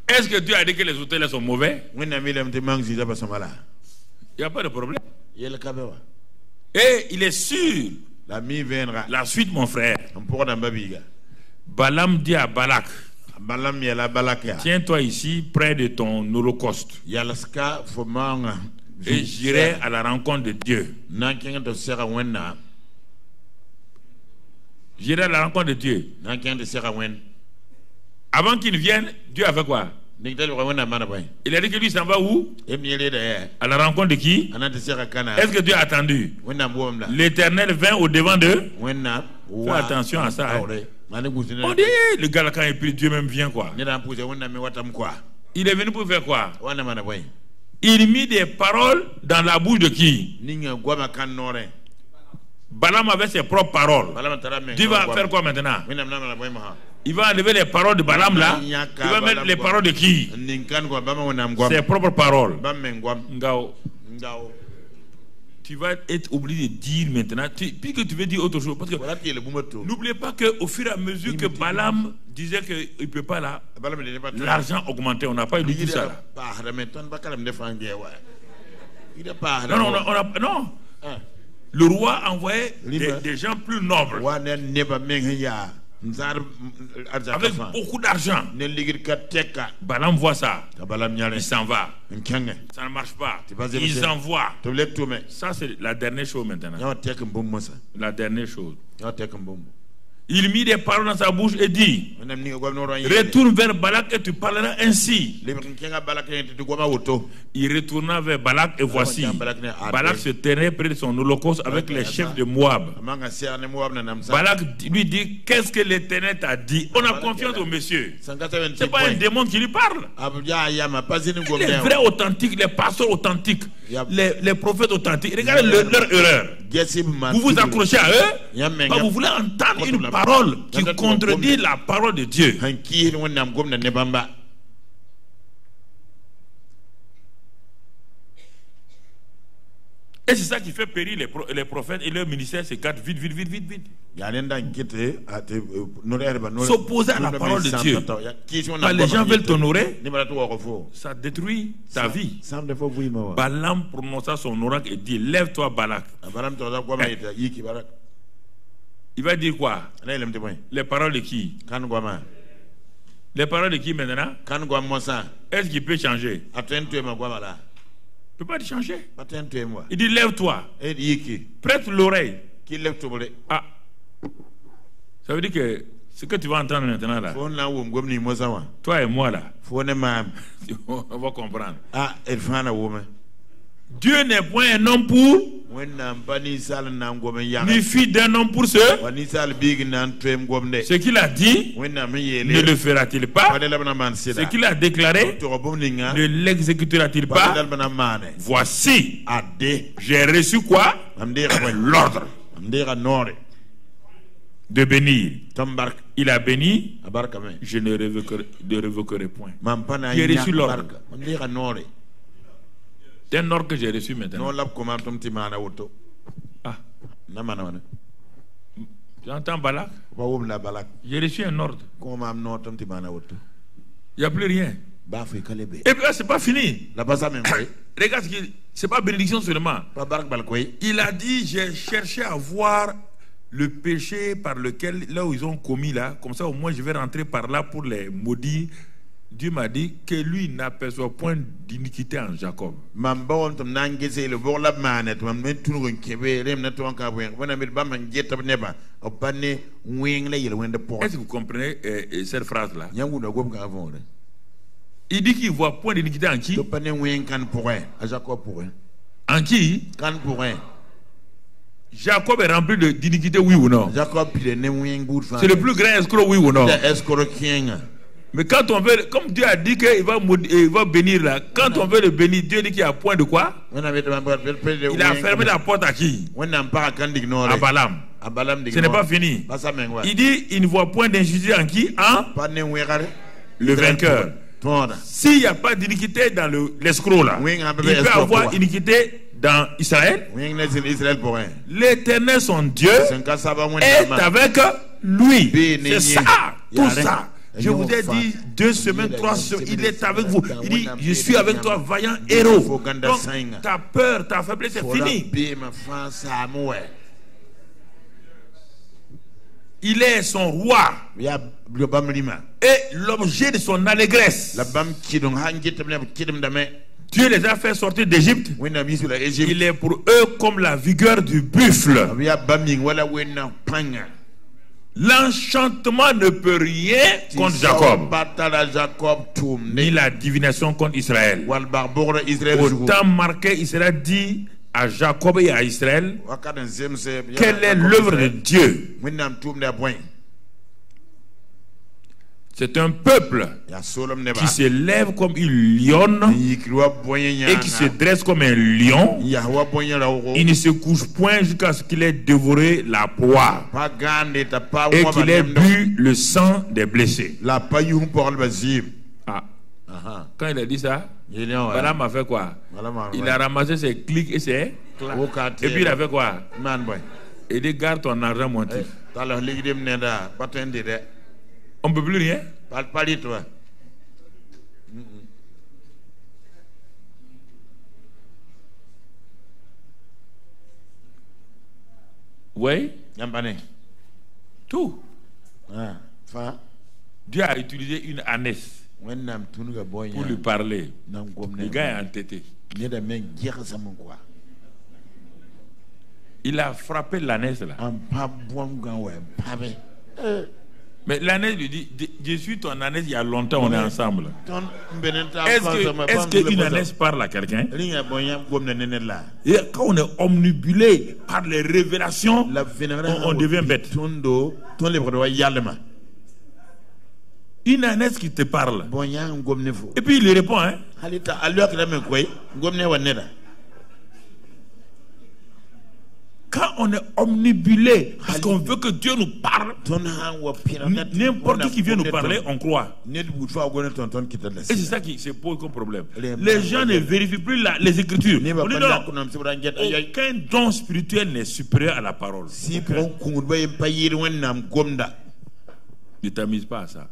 Est-ce que Dieu a dit que les hôtels sont mauvais? Il n'y a pas de problème. Et il est sûr. La suite, mon frère. Balaam dit à Balak, tiens-toi ici près de ton holocauste. Et j'irai à la rencontre de Dieu. J'irai à la rencontre de Dieu. Avant qu'il vienne, Dieu a fait quoi? Il a dit que lui s'en va où? À la rencontre de qui? Est-ce que Dieu a attendu? L'Éternel vint au devant d'eux. Fais attention à ça. Hein. On dit, le gars là quand il prie, Dieu même vient quoi. Il est venu pour faire quoi? Il mit des paroles dans la bouche de qui? Balaam avait ses propres paroles. Dieu va faire quoi maintenant? Il va enlever les paroles de Balaam là. Il va mettre les paroles de qui? Ses propres paroles. Tu vas être obligé de dire maintenant, puisque tu veux dire autre chose. Parce que n'oubliez pas qu'au fur et à mesure que Balaam disait qu'il ne peut pas là, l'argent augmentait. On n'a pas eu tout ça là. Non. Le roi envoyait des gens plus nobles. Avec beaucoup d'argent. Balaam voit ça. Il s'en va. Ça ne marche pas. Ils envoient. Ça, c'est la dernière chose maintenant. La dernière chose. Il mit des paroles dans sa bouche et dit, retourne vers Balak et tu parleras ainsi. Il retourna vers Balak et voici, Balak se tenait près de son holocauste avec les chefs de Moab. Balak lui dit, qu'est-ce que l'Éternel t'a dit? On a confiance au monsieur. C'est pas un démon qui lui parle. Les vrais authentiques, les pasteurs authentiques, les prophètes authentiques, regardez leur erreur. Vous vous accrochez à eux, vous voulez entendre une parole qui contredit la parole de Dieu. Et c'est ça qui fait périr les prophètes et leur ministère s'écarte vite. S'opposer à la parole de Dieu. Quand les gens veulent t'honorer, ça détruit ta vie. Balaam prononça son oracle et dit, lève-toi Balak. Il va dire quoi? Les paroles de qui? Les paroles de qui maintenant? Est-ce qu'il peut changer? Il ne peut pas changer. Il dit lève-toi. Prête l'oreille. Ah. Ça veut dire que ce que tu vas entendre maintenant là, toi et moi là, on va comprendre. Dieu n'est point un homme pour, ni fille d'un homme pour ce qu'il a dit, ne le fera-t-il pas? Ce qu'il a déclaré, ne l'exécutera-t-il pas? Voici, j'ai reçu quoi? L'ordre de bénir. Il a béni, je ne révoquerai point. J'ai reçu l'ordre. C'est un ordre que j'ai reçu maintenant. Ah. J'entends Balak. J'ai reçu un ordre. Il n'y a plus rien. Et puis là, c'est pas fini. Regarde, c'est pas bénédiction seulement. Il a dit, j'ai cherché à voir le péché par lequel, là où ils ont commis là, comme ça au moins je vais rentrer par là pour les maudire, Dieu m'a dit que lui n'aperçoit point d'iniquité en Jacob. Est-ce que vous comprenez cette phrase-là? Il dit qu'il ne voit point d'iniquité en qui? En qui? Jacob est rempli d'iniquité, oui ou non? C'est le plus grand escroc, oui ou non? Mais quand on veut, comme Dieu a dit qu'il va bénir là, quand on veut le bénir, Dieu dit qu'il y a point de quoi? Il a fermé la porte à qui? À Balaam. Ce n'est pas fini. Il dit il ne voit point d'injustice en qui? En le vainqueur. S'il n'y a pas d'iniquité dans l'escroc là, il peut avoir iniquité dans Israël. L'Éternel son Dieu est avec lui. C'est ça, tout ça. Je vous ai dit 2 semaines, 3 semaines, il est avec vous. Il dit, je suis avec toi, vaillant héros. Donc, ta peur, ta faiblesse, c'est fini. Il est son roi et l'objet de son allégresse. Dieu les a fait sortir d'Égypte. Il est pour eux comme la vigueur du buffle. L'enchantement ne peut rien contre Jacob, ni la divination contre Israël. Au temps marqué, Israël dit à Jacob et à Israël quelle est l'œuvre de Dieu. C'est un peuple qui se lève comme une lionne et qui se dresse comme un lion. Il ne se couche point jusqu'à ce qu'il ait dévoré la proie et qu'il ait bu le sang des blessés. Ah. Quand il a dit ça, Balaam a fait quoi? Il a ramassé ses clics et ses claques. Et puis il a fait quoi? Il dit garde ton argent, mon type. On ne peut plus rien. Oui. Tout. Dieu a utilisé une ânesse pour lui parler. Le gars est entêté. Il a frappé l'ânesse là. Mais l'ânesse lui dit, je suis ton ânesse il y a longtemps, on est ensemble. Est-ce qu'une ânesse parle à quelqu'un? Et quand on est omnibulé par les révélations, on devient bête. Une ânesse qui te parle. Et puis il lui répond, hein? Quand on est omnibulé, parce qu'on veut que Dieu nous parle, n'importe qui vient nous parler, on croit. Et c'est ça qui se pose comme problème. Les gens ne vérifient plus les Écritures. On dit non, aucun don spirituel n'est supérieur à la parole. Ne t'amuse pas à ça.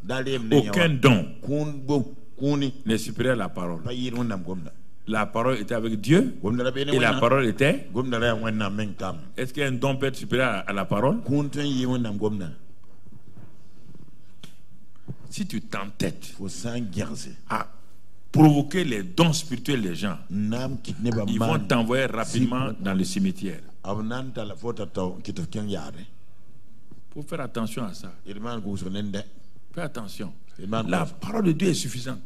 Aucun don n'est supérieur à la parole. La parole était avec Dieu et la parole était. Est-ce qu'un don peut être supérieur à la parole? Si tu t'entêtes à provoquer les dons spirituels des gens, ils vont t'envoyer rapidement dans le cimetière. Faut faire attention à ça. Fais attention. La parole de Dieu est suffisante.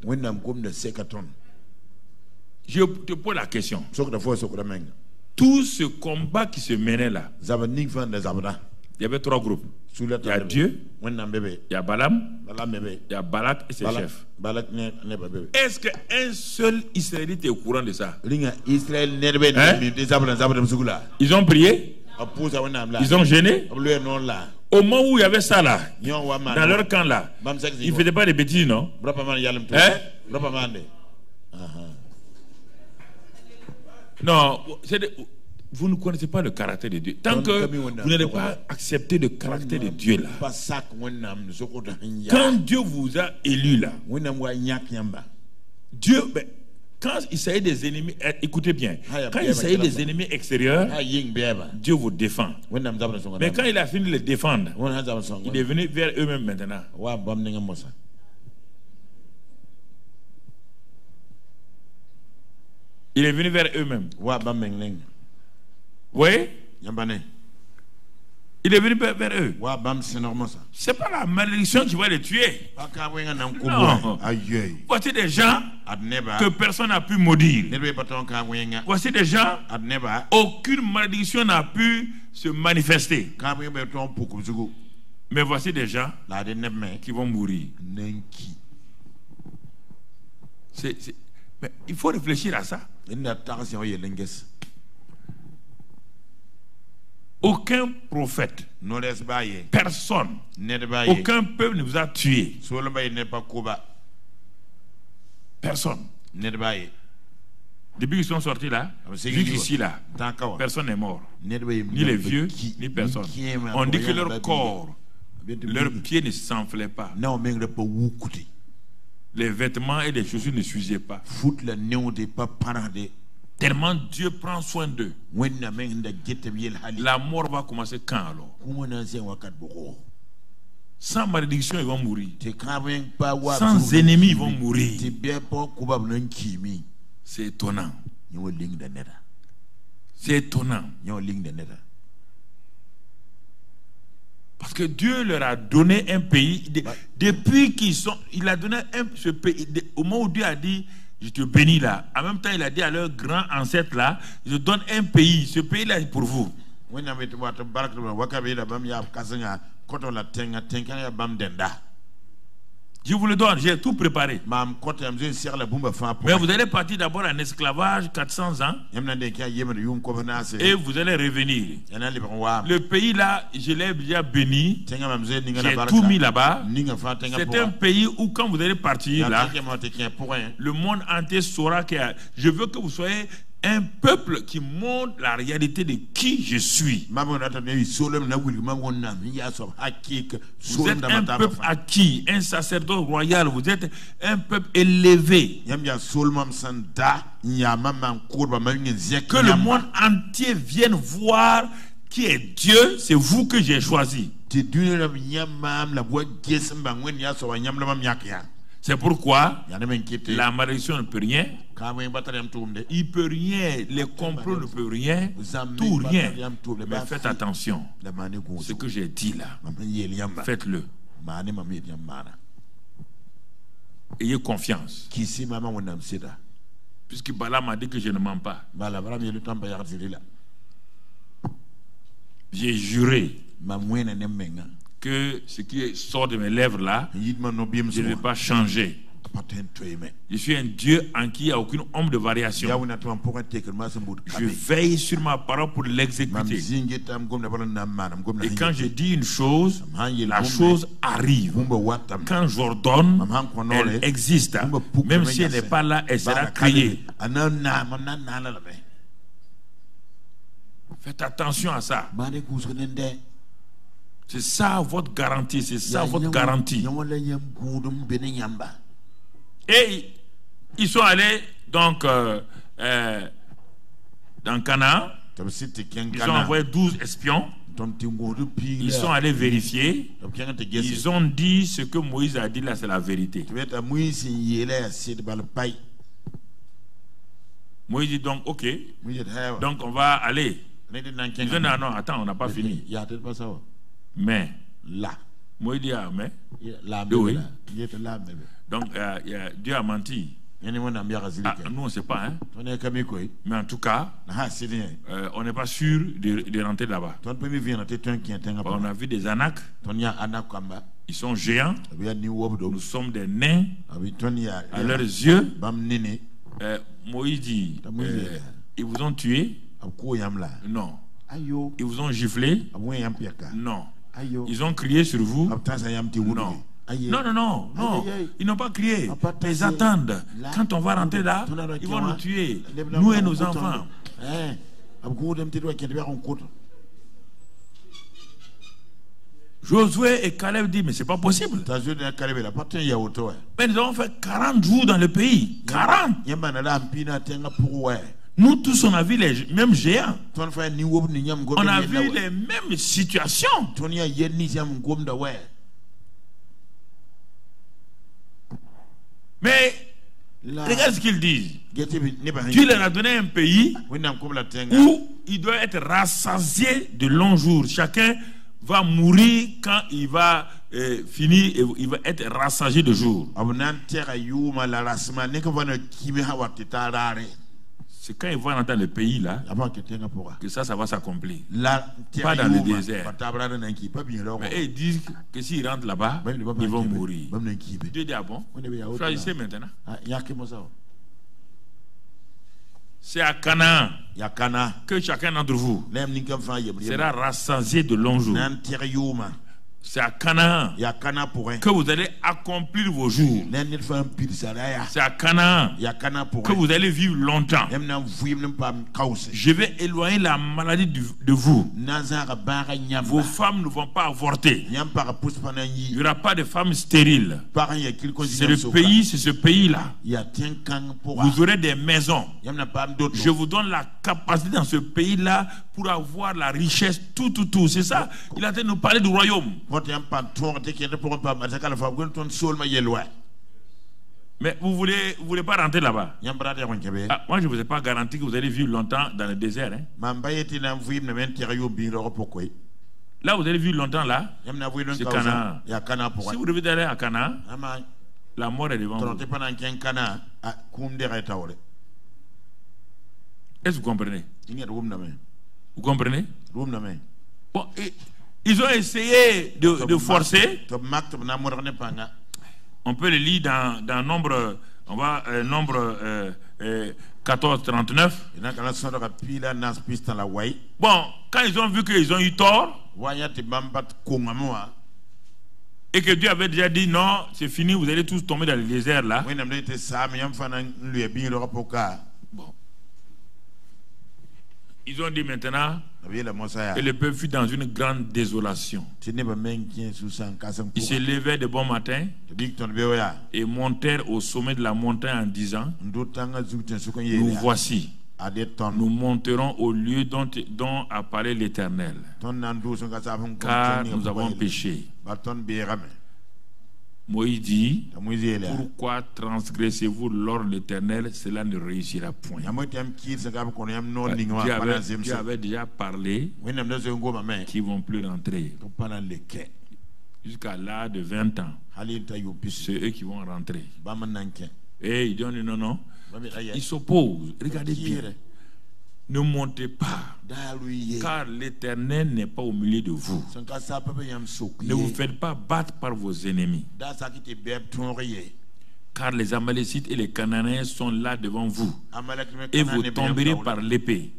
Je te pose la question. Tout ce combat qui se menait là, il y avait 3 groupes. Il y a Dieu, il y a Balaam, il y a Balak et ses chefs. Est-ce qu'un seul Israélite est au courant de ça? Hein? Ils ont prié, ils ont gêné. Au moment où il y avait ça là, dans leur camp là, ils ne faisaient pas de bêtises, non? Hein? Non, vous ne connaissez pas le caractère de Dieu. Tant que vous n'allez pas accepter le caractère de Dieu là, quand Dieu vous a élu là, Dieu, quand il s'agit des ennemis, écoutez bien, quand il s'agit des ennemis extérieurs, Dieu vous défend. Mais quand il a fini de les défendre, il est venu vers eux-mêmes maintenant. Il est venu vers eux-mêmes. Oui. Il est venu vers eux. C'est pas la malédiction qui va les tuer. Non. Voici des gens que personne n'a pu maudire. Voici des gens, aucune malédiction n'a pu se manifester. Mais voici des gens qui vont mourir. Mais il faut réfléchir à ça. Aucun prophète, personne, aucun peuple ne vous a tué. Personne. Depuis qu'ils sont sortis là, jusqu'ici là, personne n'est mort. Ni les vieux, ni personne. On dit que leur corps, leurs pieds ne s'enflaient pas. Les vêtements et les chaussures ne s'usaient pas. Tellement Dieu prend soin d'eux. La mort va commencer quand alors? Sans malédiction, ils vont mourir. Sans ennemis, ils vont mourir. C'est étonnant. C'est étonnant. Parce que Dieu leur a donné un pays. Depuis qu'ils sont... Il a donné ce pays. Au moment où Dieu a dit... Je te bénis là. En même temps, il a dit à leurs grands ancêtres là, je donne un pays. Ce pays-là est pour vous. Je vous le donne, j'ai tout préparé. Mais vous allez partir d'abord en esclavage 400 ans. Et vous allez revenir. Le pays là, je l'ai déjà béni. J'ai tout mis là-bas. C'est un pays où quand vous allez partir là, le monde entier saura que je veux que vous soyez un peuple qui montre la réalité de qui je suis. Vous êtes un peuple acquis, un sacerdoce royal, vous êtes un peuple élevé. Que le monde entier vienne voir qui est Dieu, c'est vous que j'ai choisi. C'est pourquoi la malédiction ne peut rien. Il ne peut rien. Les complots ne peuvent rien. Tout rien. Mais faites attention. Ce que j'ai dit là, faites-le. Ayez confiance. Puisque Balaam m'a dit que je ne mens pas. J'ai juré que ce qui sort de mes lèvres là, je ne vais pas changer. Je suis un Dieu en qui il n'y a aucune ombre de variation. Je veille sur ma parole pour l'exécuter. Et quand je dis une chose, la chose arrive. Quand j'ordonne, elle existe. Même si elle n'est pas là, elle sera créée. Faites attention à ça. C'est ça votre garantie, c'est ça votre garantie. Et ils sont allés donc dans Canaan. Ils ont envoyé 12 espions. Ils sont allés vérifier. Ils ont dit ce que Moïse a dit là, c'est la vérité. Moïse dit donc ok. Donc on va aller. Ils disent non, non, attends, on n'a pas fini. Mais là, moi il dit ah mais oui. Donc Dieu a menti. Ah, nous on ne sait pas hein. Mais en tout cas, on n'est pas sûr de rentrer là-bas. On a vu des Anaks. Ils sont géants. Nous sommes des nains à leurs yeux. Moïse dit ils vous ont tué? Non. Ils vous ont giflé? Non. Ils ont crié sur vous? Non. Non, non, non, non. Ils n'ont pas crié. Ils attendent. Quand on va rentrer là, ils vont nous tuer. Nous et nos enfants. Josué et Caleb disent, mais c'est pas possible. Mais nous avons fait 40 jours dans le pays. 40. Nous tous, on a vu les mêmes géants. On a vu les mêmes situations. Mais Regarde ce qu'ils disent. Dieu leur a donné un pays où il doit être rassasié de longs jours. Chacun va mourir quand il va finir et il va être rassasié de jours. C'est quand ils vont rentrer dans le pays là que ça va s'accomplir. Pas dans le désert. Mais ils disent que s'ils rentrent là-bas, ils vont mourir. Dieu dit ah bon? Choisissez maintenant. C'est à Canaan que chacun d'entre vous sera rassasié de longs jours. C'est à Canaan que vous allez accomplir vos jours. C'est à Canaan que vous allez vivre longtemps. Je vais éloigner la maladie de vous. Vos femmes ne vont pas avorter. Il n'y aura pas de femmes stériles. C'est le pays, c'est ce pays-là. Vous aurez des maisons. Je vous donne la capacité dans ce pays-là pour avoir la richesse, tout. C'est ça. Il est en train de nous parler du royaume. Mais vous voulez pas rentrer là-bas? Moi, je ne vous ai pas garanti que vous allez vivre longtemps dans le désert. Là, vous allez vivre longtemps là. C'est Canaan. Si vous devez aller à Canaan, la mort est devant vous. Est-ce que vous comprenez? Vous comprenez? Bon, ils ont essayé de forcer. On peut le lire dans Nombre, Nombre 14-39. Bon, quand ils ont vu qu'ils ont eu tort et que Dieu avait déjà dit non, c'est fini, vous allez tous tomber dans le désert là. Bon. Ils ont dit maintenant que le peuple fut dans une grande désolation. Ils se levaient de bon matin et montèrent au sommet de la montagne en disant: nous voici, nous monterons au lieu dont a parlé l'Éternel, car nous avons péché. Moïse dit: pourquoi transgressez-vous l'ordre de l'Éternel? Cela ne réussira point. Dieu avait déjà parlé qu'ils ne vont plus rentrer. Jusqu'à l'âge de 20 ans, c'est eux qui vont rentrer. Et ils disent non. Ils s'opposent. Regardez bien. Ne montez pas, car l'Éternel n'est pas au milieu de vous. Ne vous faites pas battre par vos ennemis, car les Amalécites et les Cananéens sont là devant vous, et vous tomberez par l'épée,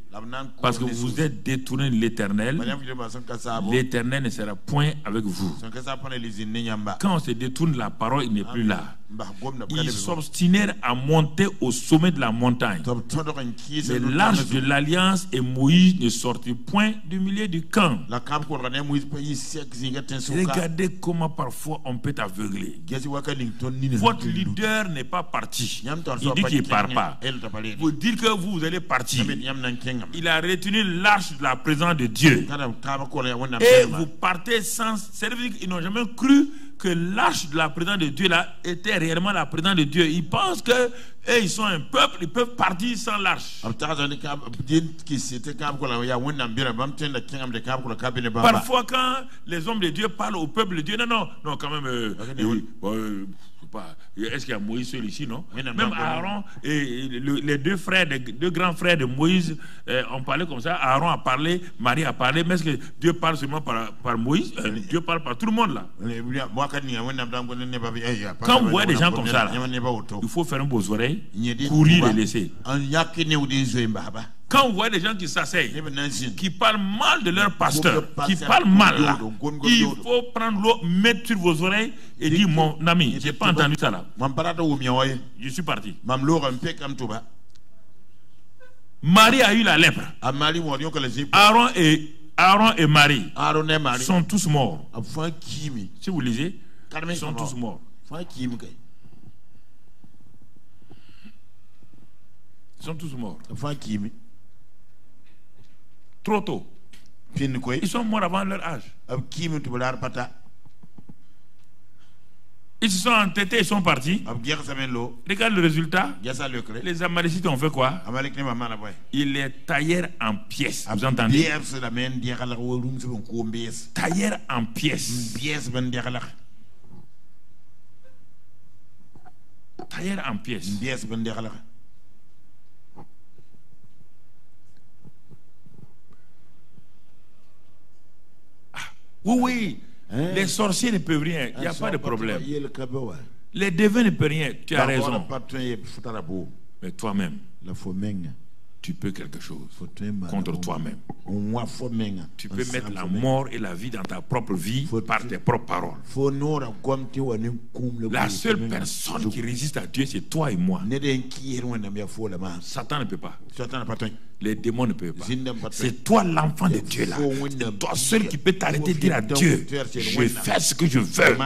parce que vous êtes détournés de l'Éternel. L'Éternel ne sera point avec vous. Quand on se détourne, la parole, il n'est plus là. Ils s'obstinèrent à monter au sommet de la montagne. Mais l'arche de l'alliance et Moïse ne sortirent point du milieu du camp. Regardez comment parfois on peut aveugler. Votre leader n'est pas parti. Il dit qu'il ne part pas. Vous dites que vous allez partir. Il a retenu l'arche de la présence de Dieu. Et vous partez sans servir. Ils n'ont jamais cru que l'arche de la présence de Dieu là était réellement la présence de Dieu. Ils pensent que ils sont un peuple, ils peuvent partir sans l'arche. Parfois quand les hommes de Dieu parlent au peuple de Dieu, non, quand même, est-ce qu'il y a Moïse seul ici, non? Même Aaron et les deux grands frères de Moïse ont parlé comme ça. Aaron a parlé, Marie a parlé, mais est-ce que Dieu parle seulement par Moïse? Dieu parle par tout le monde là. Quand vous voyez des gens comme ça là, il faut fermer vos oreilles, courir et laisser. Quand vous voyez des gens qui s'asseyent, qui parlent mal de leur pasteur, qui parlent mal là, il faut prendre l'eau, mettre sur vos oreilles et dire: mon ami, j'ai pas entendu ça là. Je suis parti. Marie a eu la lèpre. Aaron et Marie sont tous morts. Si vous lisez, ils sont tous morts. Ils sont tous morts. Trop tôt. Ils sont morts avant leur âge. Ils se sont entêtés, ils sont partis. Regarde le résultat. Les Amalécites ont fait quoi? Ils les taillèrent en pièces. Vous entendez? Taillèrent en pièces. Taillèrent en pièces. Ah, oui. Les sorciers ne peuvent rien, il n'y a pas de problème. Les devins ne peuvent rien, tu as raison. Mais toi-même, tu peux quelque chose contre toi-même. Tu peux mettre la mort et la vie dans ta propre vie par tes propres paroles. La seule personne qui résiste à Dieu, c'est toi et moi. Satan ne peut pas. Les démons ne peuvent pas. C'est toi l'enfant de Dieu là. C'est toi seul qui peut t'arrêter de dire à Dieu, je fais ce que je veux.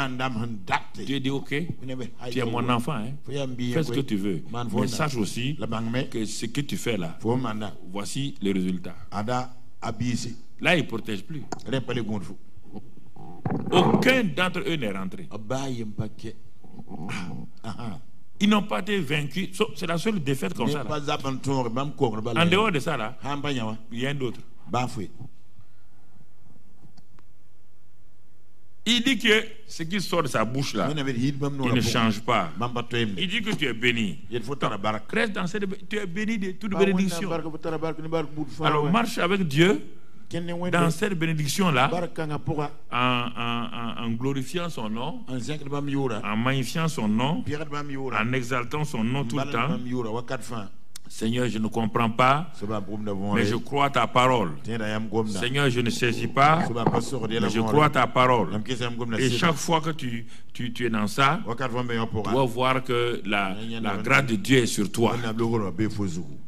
Dieu dit ok, tu es mon enfant, hein? Fais ce que tu veux. Mais sache aussi que ce que tu fais là, voici les résultats. Là il ne protège plus. Aucun d'entre eux n'est rentré. Ils n'ont pas été vaincus. C'est la seule défaite comme ça. Là. En dehors de ça, là, il y a un autre. Il dit que ce qui sort de sa bouche là, il ne change pas. Il dit que tu es béni. Reste dans cette, tu es béni de toute bénédiction. Alors marche avec Dieu dans cette bénédiction-là, en glorifiant son nom, en magnifiant son nom, en exaltant son nom tout le temps. Seigneur, je ne comprends pas, mais je crois ta parole. Seigneur, je ne saisis pas, mais je crois ta parole. Et chaque fois que tu es dans ça, tu vas voir que la grâce de Dieu est sur toi.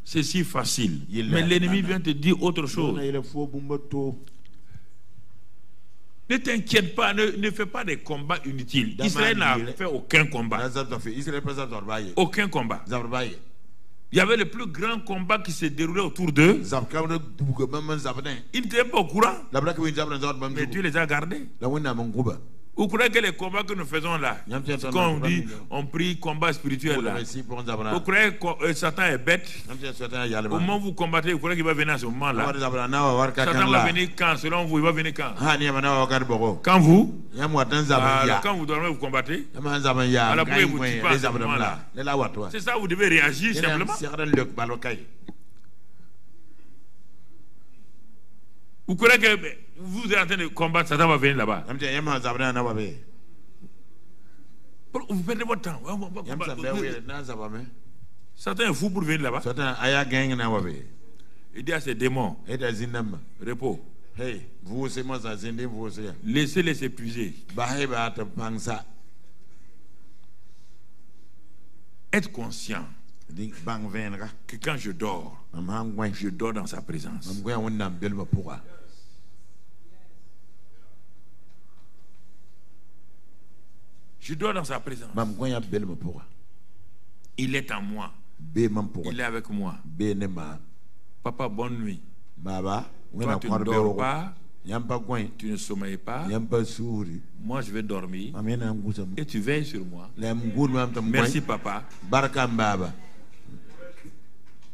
C'est si facile. Mais l'ennemi vient te dire autre chose. Ne t'inquiète pas, ne fais pas des combats inutiles. Israël n'a fait aucun combat. Aucun combat. Il y avait le plus grand combat qui se déroulait autour d'eux. Ils n'étaient pas au courant. Mais Dieu les a gardés. Vous croyez que les combats que nous faisons là, quand on dit on prie combat spirituel là, vous croyez que Satan est bête? Au moment où vous combattez, vous croyez qu'il va venir à ce moment là? Satan va venir quand? Selon vous, il va venir quand? Quand vous? Alors, quand vous dormez, vous combattez? Alors pourquoi vous ne tuez pas à ce moment là? C'est ça, vous devez réagir simplement. Vous croyez que vous êtes en train de combattre, Satan va venir là-bas? Vous perdez votre temps. Satan est fou pour venir là-bas. Il dit à ses démons, repos. Laissez-les s'épuiser. Être conscient que quand je dors dans sa présence. Je dors dans sa présence. Il est en moi. Il est avec moi. Papa, bonne nuit. Toi, tu ne dors pas. Tu ne sommeilles pas. Moi, je vais dormir. Et tu veilles sur moi. Merci, papa.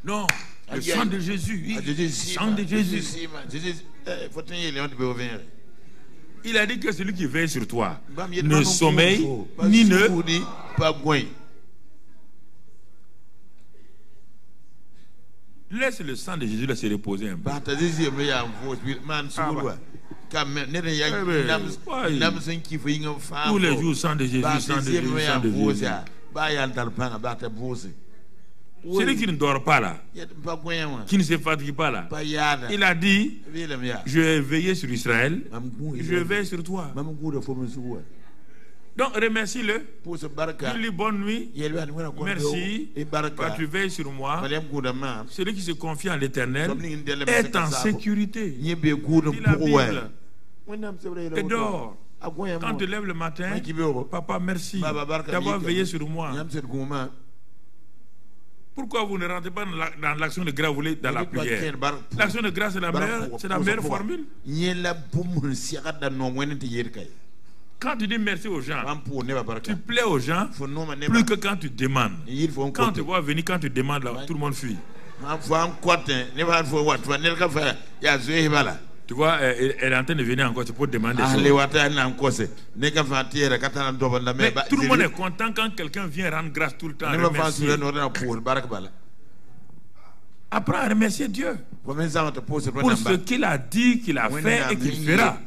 Non, le sang de Jésus. Le sang de Jésus. Il a dit que celui qui veille sur toi ne sommeille ni ne. Laisse le sang de Jésus là se reposer un peu. Tous les jours, sang de Jésus, sang de Jésus, sang de Jésus. Celui qui ne dort pas là, qui ne se fatigue pas là, il a dit, je vais veiller sur Israël, je veille sur toi. Donc remercie-le, dis-lui bonne nuit, merci, quand tu veilles sur moi. Celui qui se confie en l'Éternel est en sécurité. Dis la Bible et dors. Quand tu lèves le matin, papa merci d'avoir veillé sur moi. Pourquoi vous ne rentrez pas dans l'action de grâce, vous voulez dans la prière? L'action de grâce, c'est la meilleure formule. Quand tu dis merci aux gens, tu plais aux gens plus que quand tu demandes. Quand tu vois venir, quand tu demandes, là, tout le monde fuit. Tu vois, elle est en train de venir encore, c'est pour demander. Mais tout le monde est content quand quelqu'un vient rendre grâce tout le temps. Apprends à remercier Dieu pour ce qu'il a dit, qu'il a fait et qu'il fera.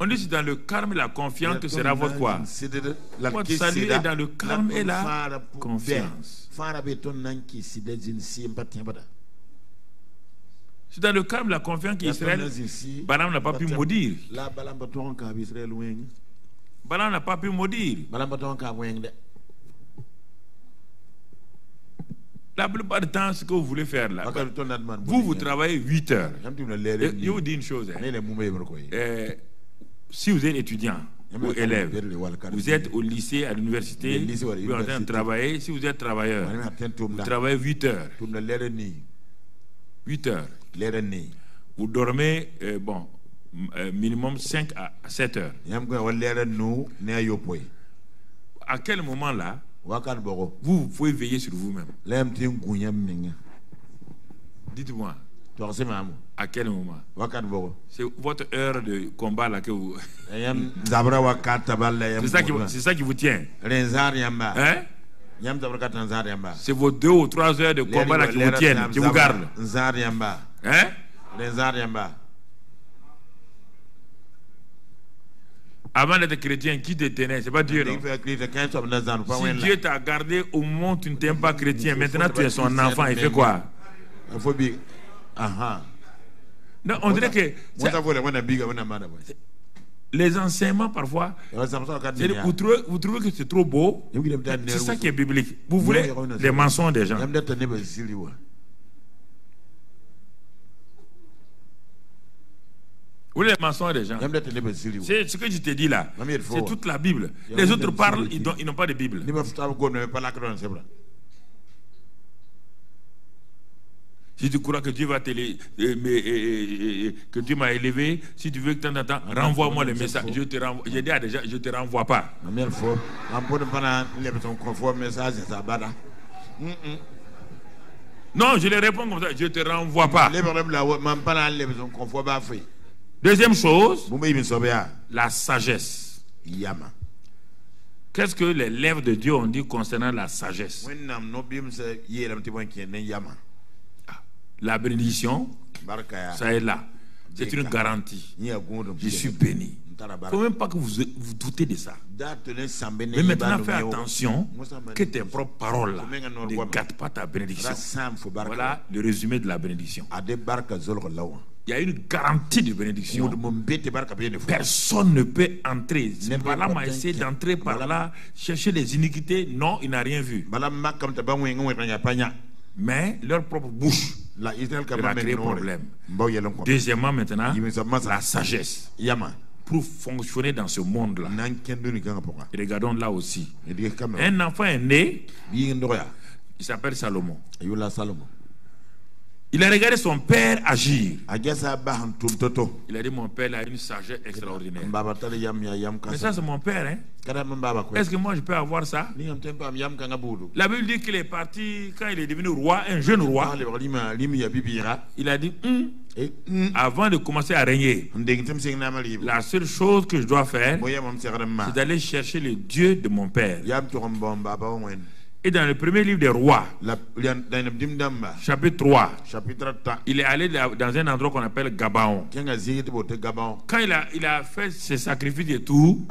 On dit c'est dans le calme et la confiance que sera votre quoi? Votre salut est dans le calme et la confiance. C'est dans le calme et la confiance qu'Israël, Balaam n'a pas pu maudire. Balaam n'a pas pu maudire. La plupart du temps, ce que vous voulez faire là, vous travaillez 8 heures. Je vous dis une chose. Si vous êtes étudiant ou élève, vous êtes au lycée, à l'université, vous êtes en train de travailler. Si vous êtes travailleur, vous travaillez 8 heures. 8 heures. Vous dormez, minimum 5 à 7 heures. À quel moment là, vous pouvez veiller sur vous-même? Dites-moi. À quel moment? C'est votre heure de combat là que vous. C'est ça qui vous tient. Hein? C'est vos 2 ou 3 heures de combat là qui vous tiennent, qui vous gardent. Hein? Avant d'être chrétien, qui te tenait? C'est pas Dieu, non? Si Dieu t'a gardé au moment où tu ne t'aimes pas chrétien, maintenant tu es son enfant, il fait quoi? Non, on dirait que les enseignements parfois, vous trouvez que c'est trop beau. C'est ça qui est biblique. Vous voulez les mensonges des gens. Vous voulez les mensonges des gens. C'est ce que je t'ai dit là. C'est toute la Bible. Les autres parlent, ils n'ont pas de Bible. Si tu crois que Dieu va que Dieu m'a élevé, si tu veux que de temps en temps, renvoie-moi le message. Je te renvoie. J'ai dit à des gens, je ne te renvoie pas. Non, je les réponds comme ça, je ne te renvoie pas. Deuxième chose, la sagesse. Qu'est-ce que les lèvres de Dieu ont dit concernant la sagesse? La bénédiction, ça est là. C'est une garantie. Je suis béni. Il ne faut même pas que vous doutez de ça. Mais maintenant, fais attention que tes propres paroles là, ne gâtent pas ta bénédiction. Voilà le résumé de la bénédiction. Il y a une garantie de bénédiction. Personne ne peut entrer. Balaam a essayé d'entrer par là, chercher les iniquités. Non, il n'a rien vu. Mais leur propre bouche a créé problème. Deuxièmement, maintenant, la sagesse. Pour fonctionner dans ce monde-là. Regardons là aussi. Un enfant est né. Il s'appelle Salomon. Il a regardé son père agir. Il a dit mon père a une sagesse extraordinaire. Mais ça c'est mon père, hein? Est-ce que moi je peux avoir ça? La Bible dit qu'il est parti quand il est devenu roi, un jeune roi. Il a dit avant de commencer à régner, la seule chose que je dois faire, c'est d'aller chercher le Dieu de mon père. Et dans le premier livre des rois, chapitre 3, il est allé dans un endroit qu'on appelle Gabaon. Quand il a fait ses sacrifices et tout,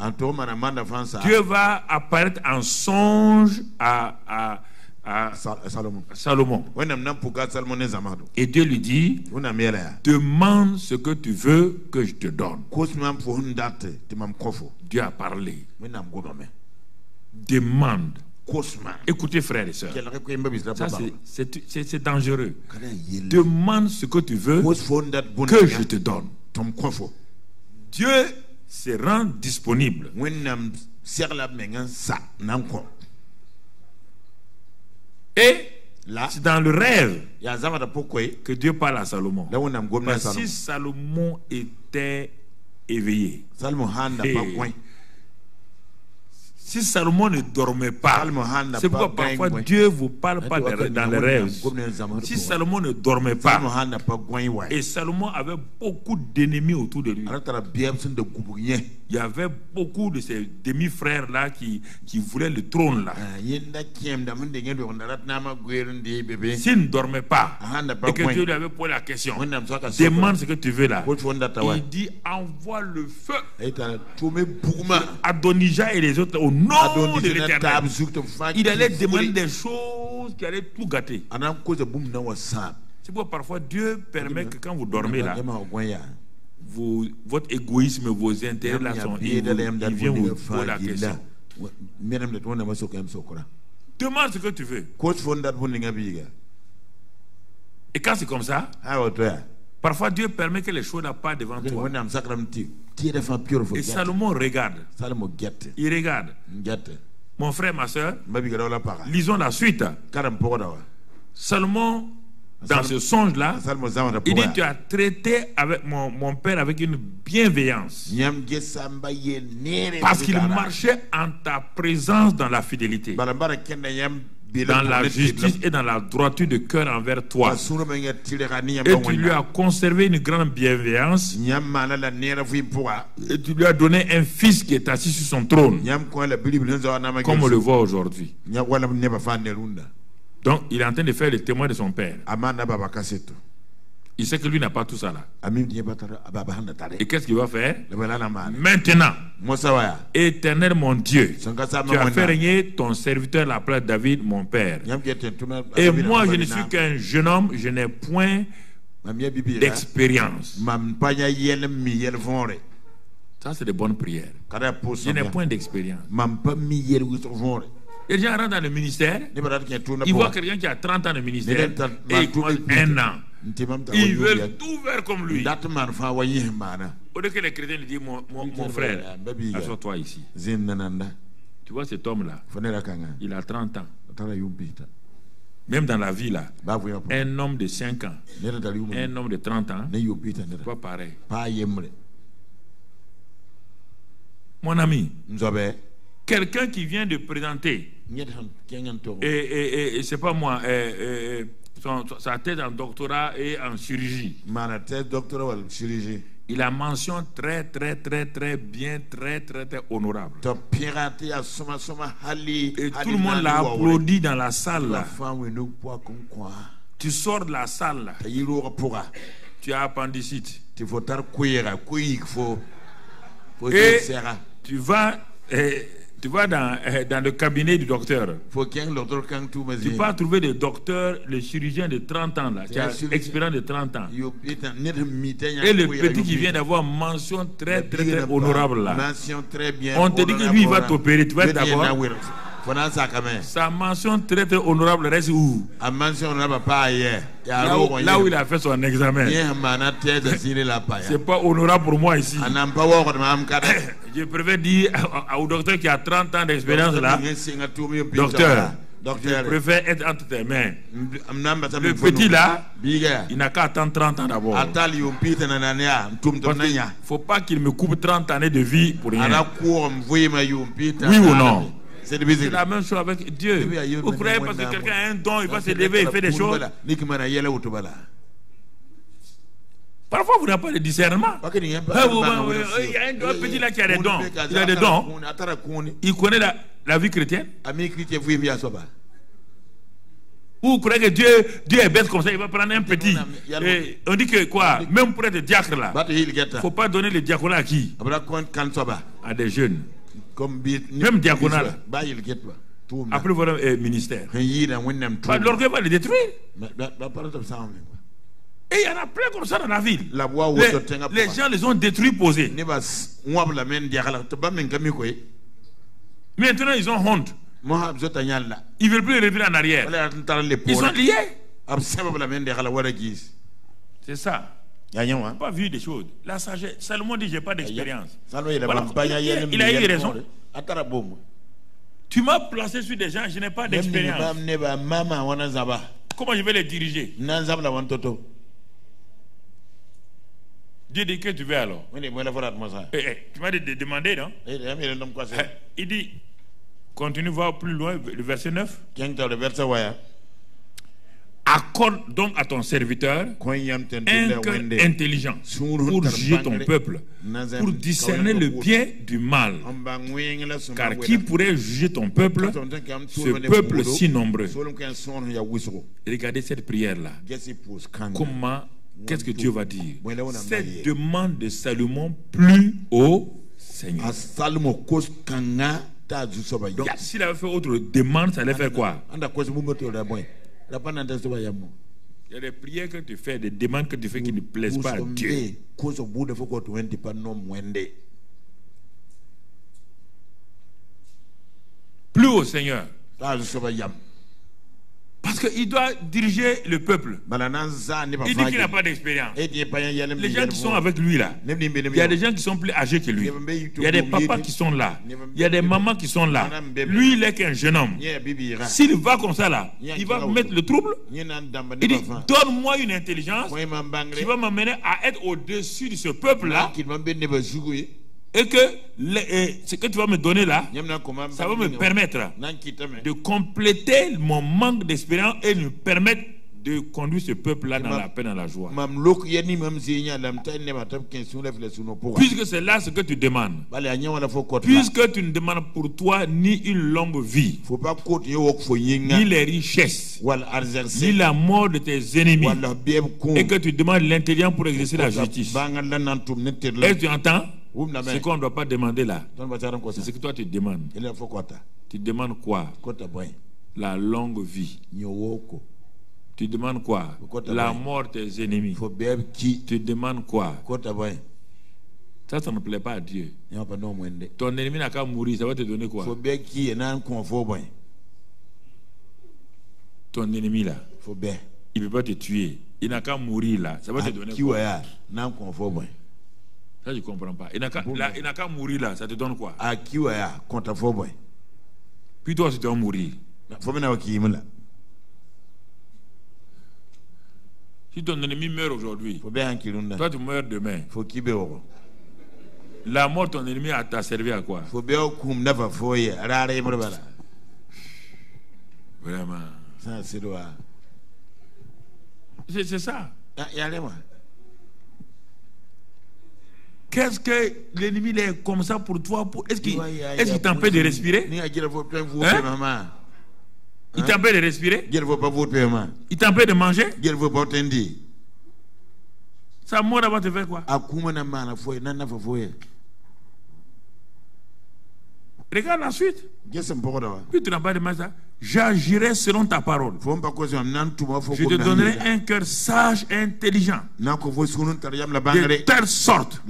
Dieu va apparaître en songe à Salomon. Et Dieu lui dit, demande ce que tu veux que je te donne. Dieu a parlé. Demande. Écoutez frères et sœurs, ça c'est dangereux. Demande ce que tu veux que je te donne. Dieu se rend disponible. Et C'est dans le rêve que Dieu parle à Salomon. Si Salomon était éveillé, si Salomon ne dormait pas, c'est pourquoi parfois Dieu ne vous parle pas dans les rêves. Si Salomon ne dormait pas, et Salomon avait beaucoup d'ennemis autour de lui, il y avait beaucoup de ces demi-frères là qui voulaient le trône là. S'il ne dormait pas et que Dieu lui avait posé la question, demande ce que tu veux là, il dit envoie le feu. Adonijah et les autres au nom de l'Éternel. Il allait demander des choses qui allaient tout gâter. C'est pourquoi parfois Dieu permet que quand vous dormez là, votre égoïsme, vos intérêts là sont, il vient vous poser la question. Demande ce que tu veux. Et quand c'est comme ça, parfois Dieu permet que les choses n'aient pas devant toi. Et Salomon regarde. Il regarde. Mon frère, ma soeur, lisons la suite. Salomon, dans ce songe-là, il dit, tu as traité avec mon père avec une bienveillance. Parce qu'il marchait en ta présence dans la fidélité, dans la justice et dans la droiture de cœur envers toi. Et tu lui as conservé une grande bienveillance. Et tu lui as donné un fils qui est assis sur son trône, comme on le voit aujourd'hui. Donc il est en train de faire le témoin de son père. Il sait que lui n'a pas tout ça là. Et qu'est-ce qu'il va faire? Maintenant, Éternel mon Dieu, tu as fait régner ton serviteur à la place de David, mon père. Et moi, je ne suis qu'un jeune homme, je n'ai point d'expérience. Ça, c'est de bonnes prières. Je n'ai point d'expérience. Les gens rentrent dans le ministère, ils voient quelqu'un qui a 30 ans de ministère et il commence 1 an. Ils veulent tout faire comme lui. Au lieu que les chrétiens lui disent, mon frère, assois-toi ici. Tu vois cet homme-là, il a 30 ans. Même dans la vie là, un homme de 5 ans, un homme de 30 ans, c'est pas pareil. Mon ami, quelqu'un qui vient de présenter, et c'est pas moi, sa thèse en doctorat et en chirurgie. Il a mention très bien, très honorable. Et tout le monde l'a applaudi dans la salle là. Tu sors de la salle là. Tu as appendicite. Et tu vas dans le cabinet du docteur. Tu vas trouver des docteurs, les chirurgiens de 30 ans là, qui a expérience de 30 ans. Et le petit qui vient d'avoir mention très honorable là. On te dit que lui il va t'opérer, tu vas être d'accord. Sa mention très honorable reste où? Là où il a fait son examen. C'est pas honorable pour moi ici. Je préfère dire au docteur qui a 30 ans d'expérience là, docteur, je préfère être entre tes mains. Le petit là, il n'a qu'à attendre 30 ans d'abord. Il ne faut pas qu'il me coupe 30 années de vie pour rien. Oui ou non? C'est la même chose avec Dieu. Vous croyez parce que quelqu'un a un don, il va se lever et faire des choses? Parfois, vous n'avez pas de discernement. Il y a un petit là qui a des dons. Il a des dons. Il connaît la vie chrétienne. Vous croyez que Dieu est bête comme ça, il va prendre un petit. Et on dit que quoi? Même pour être diacre là, il ne faut pas donner le diaconat à qui? À des jeunes. Même diaconat là. Après votre ministère. L'orgueil va le détruire. Et il y en a plein comme ça dans la ville. Les gens les ont détruits, posés. Maintenant ils ont honte. Ils ne veulent plus revenir en arrière. Ils sont liés. C'est ça. Il n'a pas vu des choses. La sagesse. Salomon dit, j'ai pas d'expérience. Voilà. Il a eu raison. Tu m'as placé sur des gens, je n'ai pas d'expérience. Comment je vais les diriger? Dieu dit que tu veux alors. Tu m'as demandé, non? Il dit, continue voir plus loin, le verset 9. Accorde donc à ton serviteur un cœur intelligent pour juger ton peuple, pour discerner le bien du mal. Car qui pourrait juger ton peuple, ce peuple si nombreux? Regardez cette prière-là. Comment, qu'est-ce que Dieu va dire? Cette demande de Salomon plut au Seigneur. S'il avait fait autre demande, ça allait faire quoi? Il y a des prières que tu fais, des demandes que tu fais qui ne plaisent pas à Dieu. Plus au Seigneur. Parce qu'il doit diriger le peuple. Il dit qu'il n'a pas d'expérience. Les gens qui sont avec lui là, il y a des gens qui sont plus âgés que lui. Il y a des papas qui sont là. Il y a des mamans qui sont là. Lui, il est qu'un jeune homme. S'il va comme ça là, il va mettre le trouble. Il dit, donne-moi une intelligence qui va m'amener à être au-dessus de ce peuple là. Et que ce que tu vas me donner là, ça va me permettre de compléter mon manque d'expérience et me permettre de conduire ce peuple-là dans la paix, dans la joie. Puisque c'est là ce que tu demandes. Puisque tu ne demandes pour toi ni une longue vie, ni les richesses, ni la mort de tes ennemis, et que tu demandes l'intelligence pour exercer la justice. Est-ce que tu entends? Ce qu'on ne doit pas demander là, c'est ce que toi tu demandes. Tu demandes quoi? La longue vie. Tu demandes quoi? La mort de tes ennemis. Tu demandes quoi? Ça ne plaît pas à Dieu. Ton ennemi n'a qu'à mourir, ça va te donner quoi? Ton ennemi là, il ne peut pas te tuer. Il n'a qu'à mourir là, ça va te donner quoi? Ça, je ne comprends pas. Il n'a qu'à mourir là, ça te donne quoi? Puis toi, tu dois mourir. Si ton ennemi meurt aujourd'hui, toi, tu meurs demain. La mort de ton ennemi t'a servi à quoi? Vraiment. C'est ça. Qu'est-ce que l'ennemi est comme ça pour toi? Est-ce qu'il t'empêche de respirer? Hein? Il t'empêche de respirer? Il t'empêche de manger? Sa mort va te faire quoi? Regarde la suite. Puis tu n'as pas demandé ça. J'agirai selon ta parole. Je te donnerai un cœur sage et intelligent, de telle sorte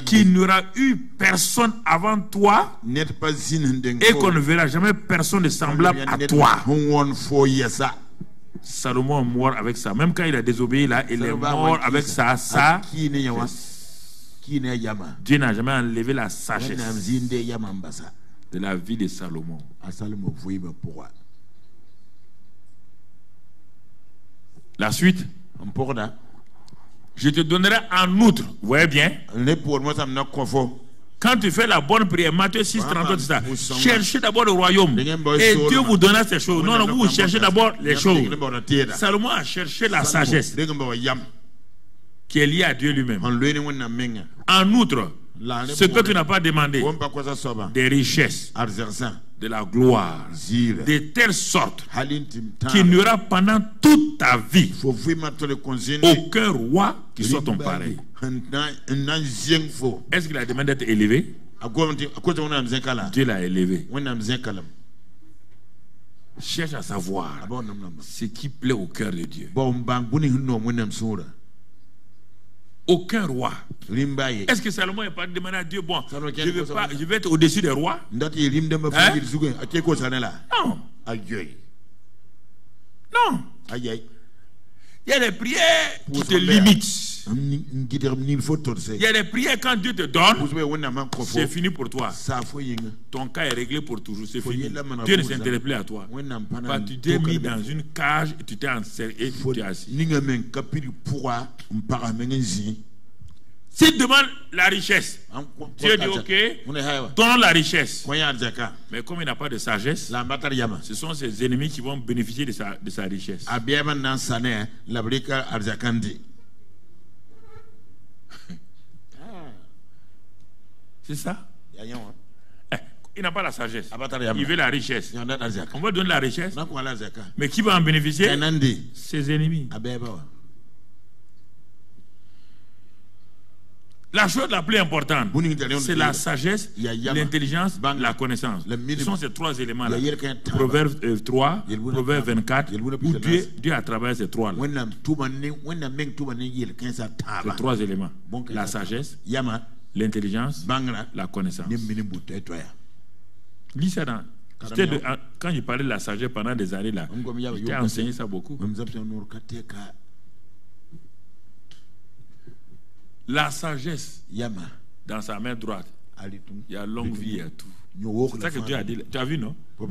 qu'il n'y aura eu personne avant toi et qu'on ne verra jamais personne de semblable à toi. Salomon est mort avec ça. Même quand il a désobéi là, il est mort avec ça. Dieu n'a jamais enlevé la sagesse de la vie de Salomon. La suite. Je te donnerai en outre, vous voyez bien, quand tu fais la bonne prière, Matthieu 6, 38, c'est ça. Cherchez d'abord le royaume et Dieu vous donnera ces choses. Non, vous cherchez d'abord les choses. Salomon a cherché la sagesse qui est liée à Dieu lui-même. En outre, ce que tu n'as pas demandé, des richesses, de la gloire, de telle sorte qu'il n'y aura pendant toute ta vie aucun roi qui soit ton pareil. Est-ce qu'il a demandé d'être élevé? Dieu l'a élevé. Cherche à savoir ce qui plaît au cœur de Dieu. Aucun roi. Est-ce que Salomon n'a pas demandé à Dieu, bon, je vais être au-dessus des rois? Hein? Non. Non. Il y a des prières qui te limitent. sagesse. Il y a des prières quand Dieu te donne, c'est fini pour toi. Ton cas est réglé pour toujours, c'est fini. Dieu ne s'intéresse plus à toi. Parce que tu t'es mis dans une cage et tu t'es enserré et tu t'es assis. Si tu demandes la richesse, Dieu dit ok, donne la richesse. Mais comme il n'a pas de sagesse, ce sont ses ennemis qui vont bénéficier de sa richesse. C'est ça? Il n'a pas la sagesse. Il veut la richesse. On va donner la richesse. Mais qui va en bénéficier? Ses ennemis. La chose la plus importante, c'est la sagesse, l'intelligence, la connaissance. Ce sont ces trois éléments-là. Proverbe 3, Proverbe 24, où Dieu a travaillé ces trois-là. Ces trois éléments. La sagesse, l'intelligence, la connaissance. Lis ça dans... Quand il parlait de la sagesse pendant des années, là, il t'a enseigné ça beaucoup. La sagesse, dans sa main droite, il y a longue vie et tout. C'est ça que Dieu a dit. Tu as vu, non? Tu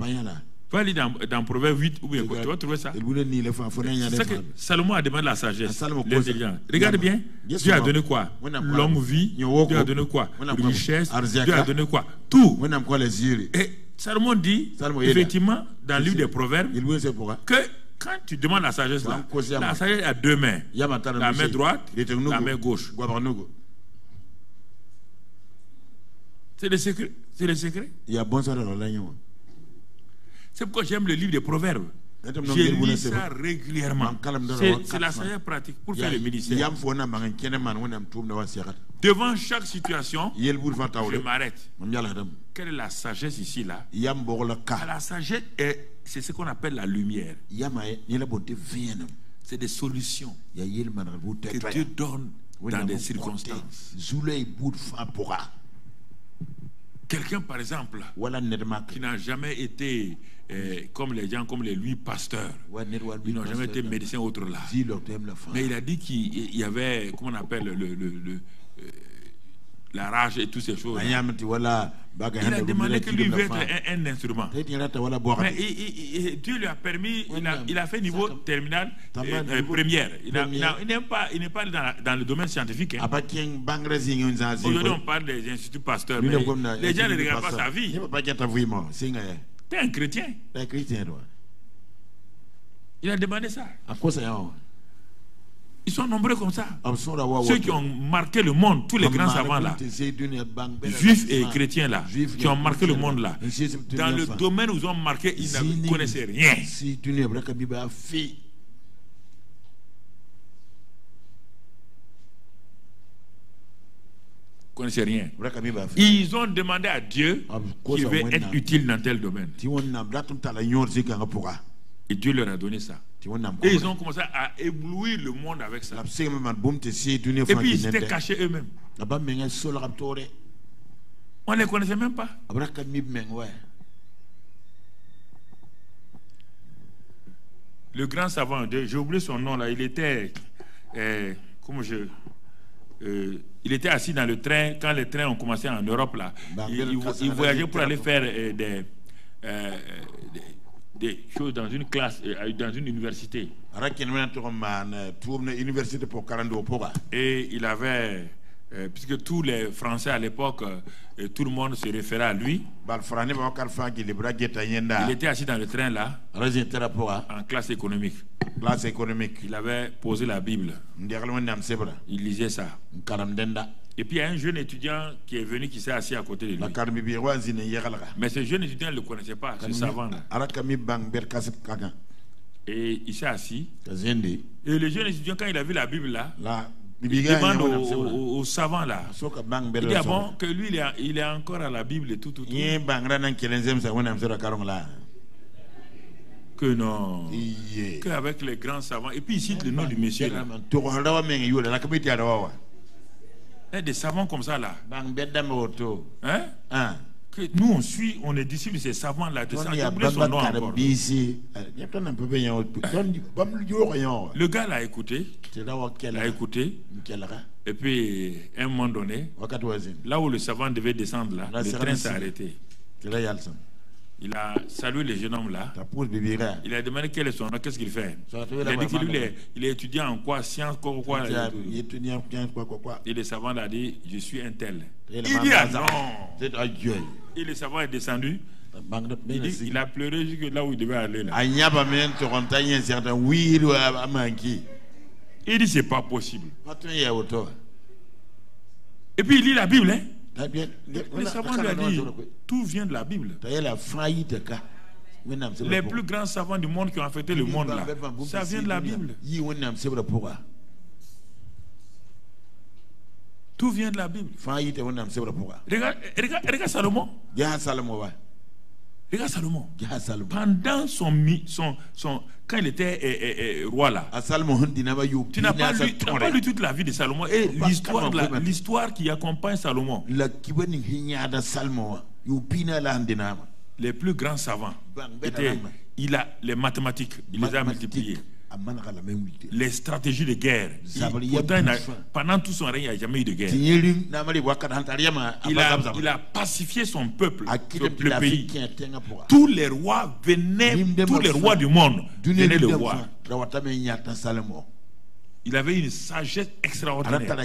vas lire dans Proverbe 8 ou bien tu vas trouver ça. C'est ça que Salomon a demandé la sagesse, l'intelligence. Regarde bien, Dieu a donné quoi? Longue vie, Dieu a donné quoi? Richesse, Dieu a donné quoi? Tout. Et Salomon dit, effectivement, dans le livre des Proverbes, que quand tu demandes la sagesse là, la sagesse a deux mains. La main droite, la main gauche. C'est le secret. C'est le secret. C'est pourquoi j'aime le livre des Proverbes. Je lis ça régulièrement. C'est la sagesse pratique pour faire le ministère. Devant chaque situation, je m'arrête. Quelle est la sagesse ici là? La sagesse, c'est ce qu'on appelle la lumière. C'est des solutions que Dieu donne dans des circonstances. Quelqu'un, par exemple, qui n'a jamais été comme les gens, comme les Louis Pasteur, ils n'ont jamais été médecins autres là. Mais il a dit qu'il y avait, comment on appelle, la rage et toutes ces choses. Il a demandé que lui veut être un instrument. Mais Dieu lui a permis, il a fait niveau terminal, première. Il n'est pas dans le domaine scientifique. Hein. Aujourd'hui, on parle des instituts pasteurs, mais les gens ne regardent pas sa vie. Tu es un chrétien. Il a demandé ça. Ils sont nombreux comme ça. Ceux qui ont marqué le monde, tous les grands savants là, juifs et chrétiens là, qui ont marqué le monde là, dans le domaine où ils ont marqué, ils ne connaissaient rien. Ils ne connaissaient rien. Ils ont demandé à Dieu qui veut être utile dans tel domaine. Et Dieu leur a donné ça. Et ils ont commencé à éblouir le monde avec ça. Et puis ils s'étaient cachés eux-mêmes. On ne les connaissait même pas. Le grand savant, j'ai oublié son nom là, il était il était assis dans le train quand les trains ont commencé en Europe là. Il voyageait pour aller faire des choses dans une classe, dans une université. Et il avait, puisque tous les Français à l'époque, tout le monde se référait à lui. Il était assis dans le train là, en classe économique. Il avait posé la Bible. Il lisait ça. Et puis il y a un jeune étudiant qui est venu, qui s'est assis à côté de lui. Mais ce jeune étudiant ne le connaissait pas, ce savant-là. Et il s'est assis. Et le jeune étudiant, quand il a vu la Bible là, il demande au savant là. Il dit, ah bon, que lui il est encore à la Bible et tout. Que non. Qu'avec les grands savants. Et puis il cite le nom du monsieur là. Des savants comme ça là. Hein? que nous on suit, on est disciples de ces savants-là, de ça. J'ai oublié son nom encore. Le gars l'a écouté. Et puis, à un moment donné, là où le savant devait descendre, là, le train s'est arrêté. Il a salué le jeune homme là. Il a demandé quel est son nom, qu'est-ce qu'il fait. Il a dit qu'il est étudiant en quoi, science, quoi. Et le savant a dit, je suis un tel. Il dit, ah non. Et le savant est descendu. Il a pleuré jusque là où il devait aller. Là. Il dit, c'est pas possible. Et puis il lit la Bible, hein. Le savant lui a dit, tout vient de la Bible. Les plus grands savants du monde qui ont affecté le monde là, ça vient de la Bible. Tout vient de la Bible. Regarde Salomon. Regarde Salomon. Pendant quand il était roi là, tu n'as pas lu toute la vie de Salomon et l'histoire qui accompagne Salomon. Les plus grands savants il a les mathématiques, il les a multipliées. Les stratégies de guerre. Pendant tout son règne, il n'y a jamais eu de guerre. Il a pacifié son peuple, le pays. Tous les rois venaient, tous les rois du monde venaient le voir. Il avait une sagesse extraordinaire.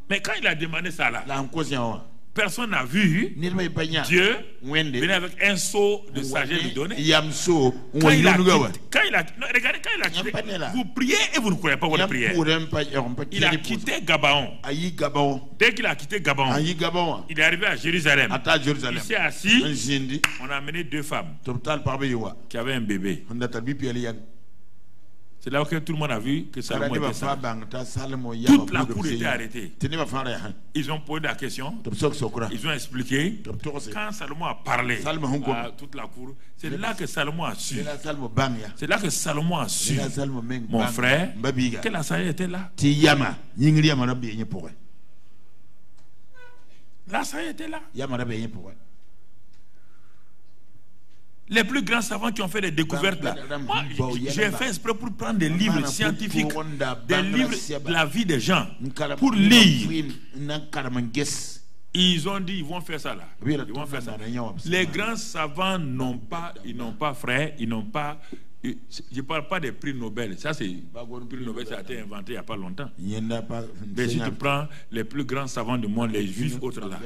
Mais quand il a demandé ça là, personne n'a vu Dieu venir avec un seau de sagesse lui donner. Regardez, vous priez et vous ne croyez pas votre prière. Il a quitté Gabaon. Dès qu'il a quitté Gabaon, il est arrivé à Jérusalem. Il s'est assis. On a amené 2 femmes qui avaient un bébé. C'est là que tout le monde a vu que Salomon était sage. Toute la cour était arrêtée. Ils ont posé la question. Ils ont expliqué. Quand Salomon a parlé à toute la cour, c'est là que Salomon a su. C'est là que Salomon a su, mon frère, que la sagesse était là. La sagesse était là. Les plus grands savants qui ont fait des découvertes là. Moi, j'ai fait exprès pour prendre des livres scientifiques, des livres de la vie des gens, pour lire. Ils ont dit, ils vont faire ça là. Ils vont faire ça. Les grands savants n'ont pas, frère, ils n'ont pas. Je ne parle pas des prix Nobel. Ça, c'est le prix Nobel, ça a été inventé il n'y a pas longtemps. Mais si tu prends les plus grands savants du monde, les juifs, autres là,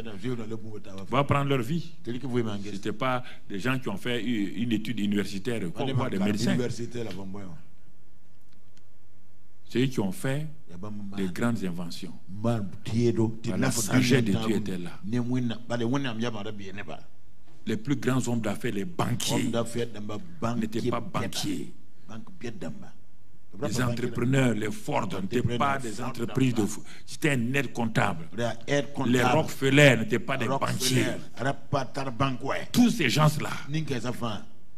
va prendre leur vie. Ce n'était pas des gens qui ont fait une étude universitaire, comme quoi des médecins. C'est eux qui ont fait des grandes inventions. La sagesse de Dieu était là. Les plus grands hommes d'affaires, les banquiers, n'étaient pas banquiers. Les entrepreneurs, les Ford, n'étaient pas des entreprises de fou. C'était un aide comptable. Les Rockefeller n'étaient pas des banquiers. Tous ces gens-là,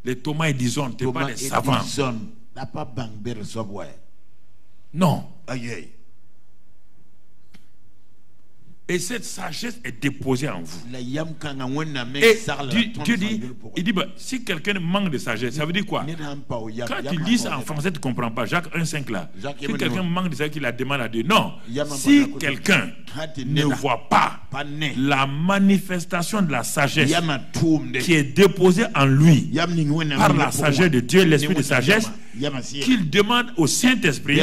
les Thomas Edison n'étaient pas des savants. Non. Et cette sagesse est déposée en vous. Et Dieu dit, il dit, si quelqu'un manque de sagesse, ça veut dire quoi? Quand tu lis ça en français, tu ne comprends pas. Jacques 1,5 là. Si quelqu'un manque de sagesse, il la demande à Dieu. Non. Si quelqu'un ne voit pas la manifestation de la sagesse qui est déposée en lui par la sagesse de Dieu, l'esprit de sagesse, qu'il demande au Saint-Esprit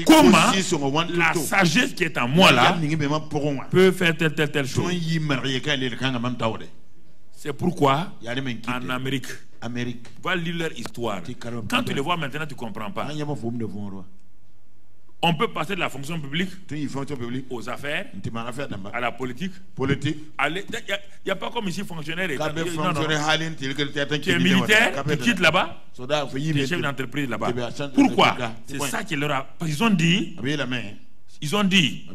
comment la sagesse qui est en moi là peut faire telle chose. C'est pourquoi en Amérique, va lire leur histoire. Quand tu les vois maintenant, tu ne comprends pas. On peut passer de la fonction publique aux affaires, à la politique. Il n'y a pas comme ici fonctionnaire. Tu es militaire, tu quittes là-bas, tu es chef d'entreprise là-bas. Pourquoi? C'est ça qui leur a... Ils ont dit,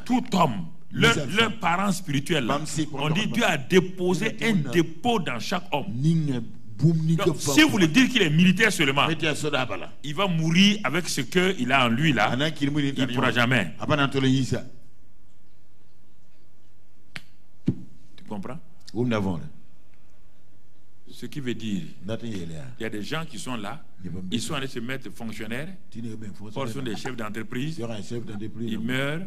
tout homme, leurs parents spirituels, on dit Dieu a déposé un dépôt dans chaque homme. Donc, si vous voulez dire qu'il est militaire seulement, il va mourir avec ce qu'il a en lui là. Il ne pourra jamais. Tu Tu comprends? Où nous avons? Ce qui veut dire, il y a des gens qui sont là, ils sont allés se mettre fonctionnaires, or sont des chefs d'entreprise, ils meurent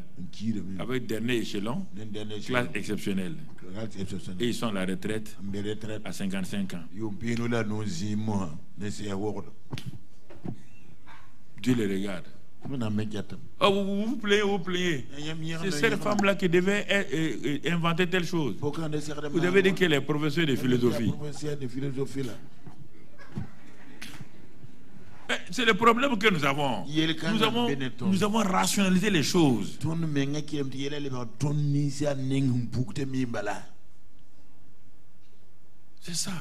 avec dernier échelon, classe exceptionnelle. Et ils sont à la retraite à 55 ans. Dieu les regarde. Oh, vous plaignez. C'est cette femme-là qui devait inventer telle chose. Vous avez dit qu'elle est professeure de philosophie. C'est le problème que nous avons. Nous avons rationalisé les choses. C'est ça.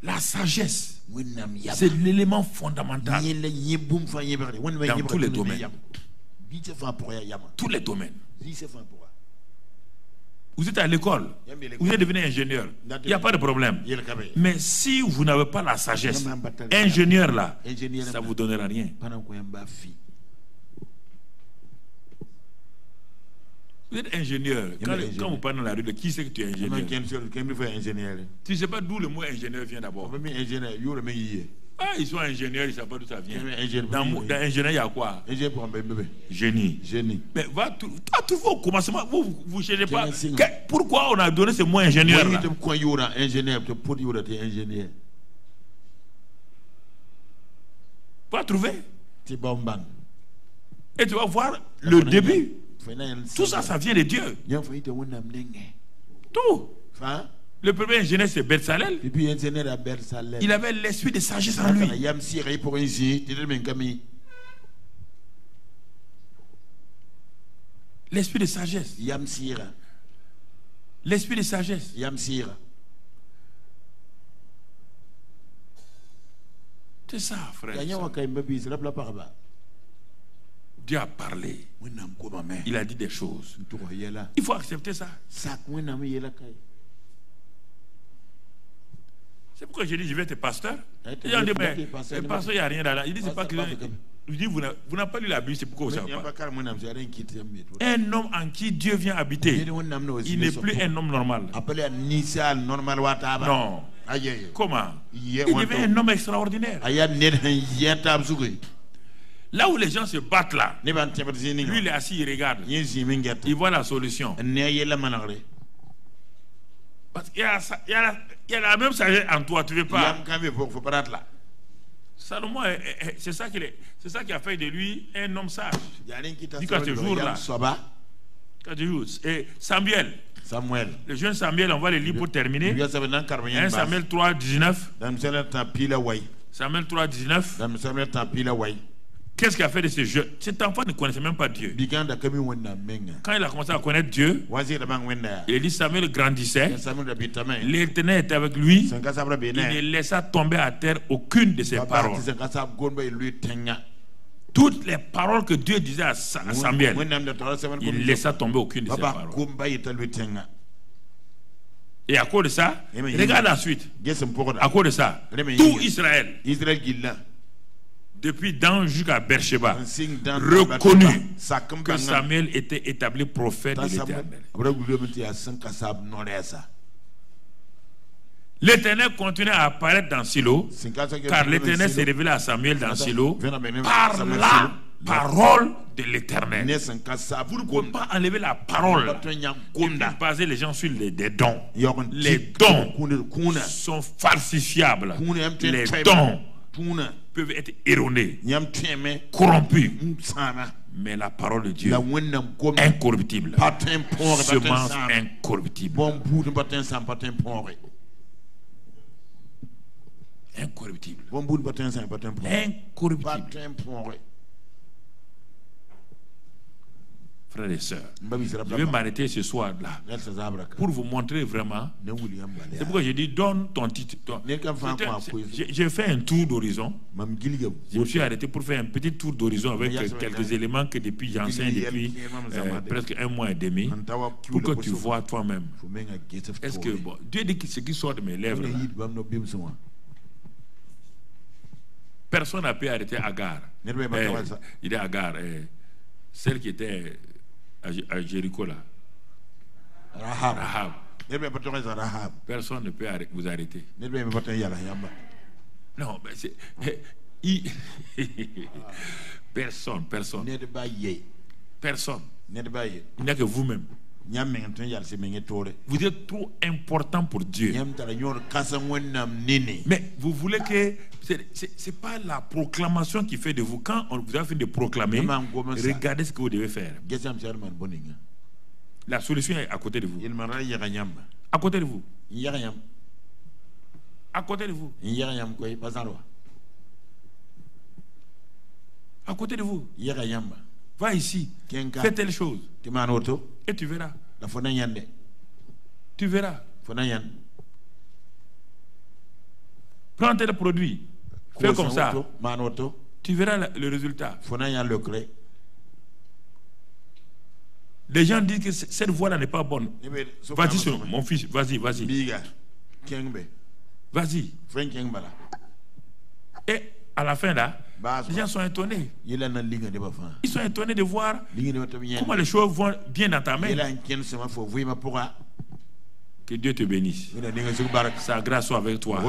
La sagesse, c'est l'élément fondamental dans tous les domaines. Tous les domaines. Vous êtes à l'école, vous êtes devenu ingénieur, il n'y a pas de problème. Mais si vous n'avez pas la sagesse, ingénieur là, ça ne vous donnera rien. Vous êtes ingénieur. Quand vous parlez dans la rue, qui c'est que tu es ingénieur? Tu ne sais pas d'où le mot ingénieur vient d'abord. Ah, ils sont ingénieurs, ils ne savent pas d'où ça vient. Dans ingénieur, il y a quoi? Génie. Mais va trouver au commencement, vous ne cherchez pas. Pourquoi on a donné ce mot ingénieur là? Va trouver. Et tu vas voir le début. Tout ça, ça vient de Dieu. Tout. Le premier ingénieur, c'est Bezalel. Il avait l'esprit de sagesse en lui. L'esprit de sagesse. L'esprit de sagesse. C'est ça, frère. Dieu a parlé. Il a dit des choses. Il faut accepter ça. C'est pourquoi j'ai dit je vais être pasteur. Il a dit mais pasteur, il n'y a rien là. Il dit c'est pas que je dis vous n'avez pas lu la Bible, c'est pourquoi vous ne savez pas. Un homme en qui Dieu vient habiter, il n'est plus un homme normal. Non. Comment? Il devient un homme extraordinaire. Là où les gens se battent là, lui il est assis, il regarde. Il voit la solution. Parce qu'il y a la même sagesse en toi, tu ne veux pas. Salomon, c'est ça qui a fait de lui un homme sage. Quand ce jour-là, et Samuel, le jeune Samuel, on va le lire pour terminer. 1 Samuel 3, 19. Samuel 3, 19. Qu'est-ce qu'il a fait de ce jeu? Cet enfant ne connaissait même pas Dieu. Quand il a commencé à connaître Dieu, il dit Samuel grandissait, l'Éternel était avec lui, il ne laissa tomber à terre aucune de ses paroles. Toutes les paroles que Dieu disait à Samuel, il ne laissa tomber aucune de ses paroles. Et à cause de ça, regarde la suite. À cause de ça, tout Israël, depuis Dan jusqu'à Beersheba, reconnu que Samuel était établi prophète de l'Éternel. L'Éternel continuait à apparaître dans Silo, car l'Éternel s'est révélé à Samuel dans Silo par la parole de l'Éternel. Vous ne pouvez pas enlever la parole et baser les gens sur des dons. Les dons sont falsifiables. Les dons peuvent être erronés, corrompus. Mais la parole de Dieu, incorruptible, semence incorruptible. Incorruptible. Incorruptible. Frères et sœurs, je vais m'arrêter ce soir-là pour vous montrer vraiment. C'est pourquoi j'ai dit donne ton titre. J'ai fait un tour d'horizon. Je me suis arrêté pour faire un petit tour d'horizon avec quelques éléments que depuis j'enseigne depuis presque 1 mois et demi, pour que tu vois toi-même. Est-ce que bon, Dieu dit que ce qui sort de mes lèvres là, personne n'a pu arrêter Agar. Il est Agar, celle qui était à Jéricho là. Rahab. Personne ne peut vous arrêter. Non, mais c'est... Personne. Personne. Il n'y a que vous-même. Vous êtes trop important pour Dieu. Mais vous voulez que... C'est pas la proclamation qui fait de vous. Quand on vous a fait de proclamer, regardez ce que vous devez faire. La solution est à côté de vous. À côté de vous. À côté de vous. À côté de vous. Va ici. Fais telle chose. Et tu verras. Tu verras. Prends tel produit. Fais comme ça. Tu verras le résultat. Les gens disent que cette voie-là n'est pas bonne. Vas-y, mon fils, vas-y. Vas-y. Et à la fin là, les gens sont étonnés. Ils sont étonnés de voir comment les choses vont bien dans ta main. Que Dieu te bénisse. Sa grâce soit avec toi.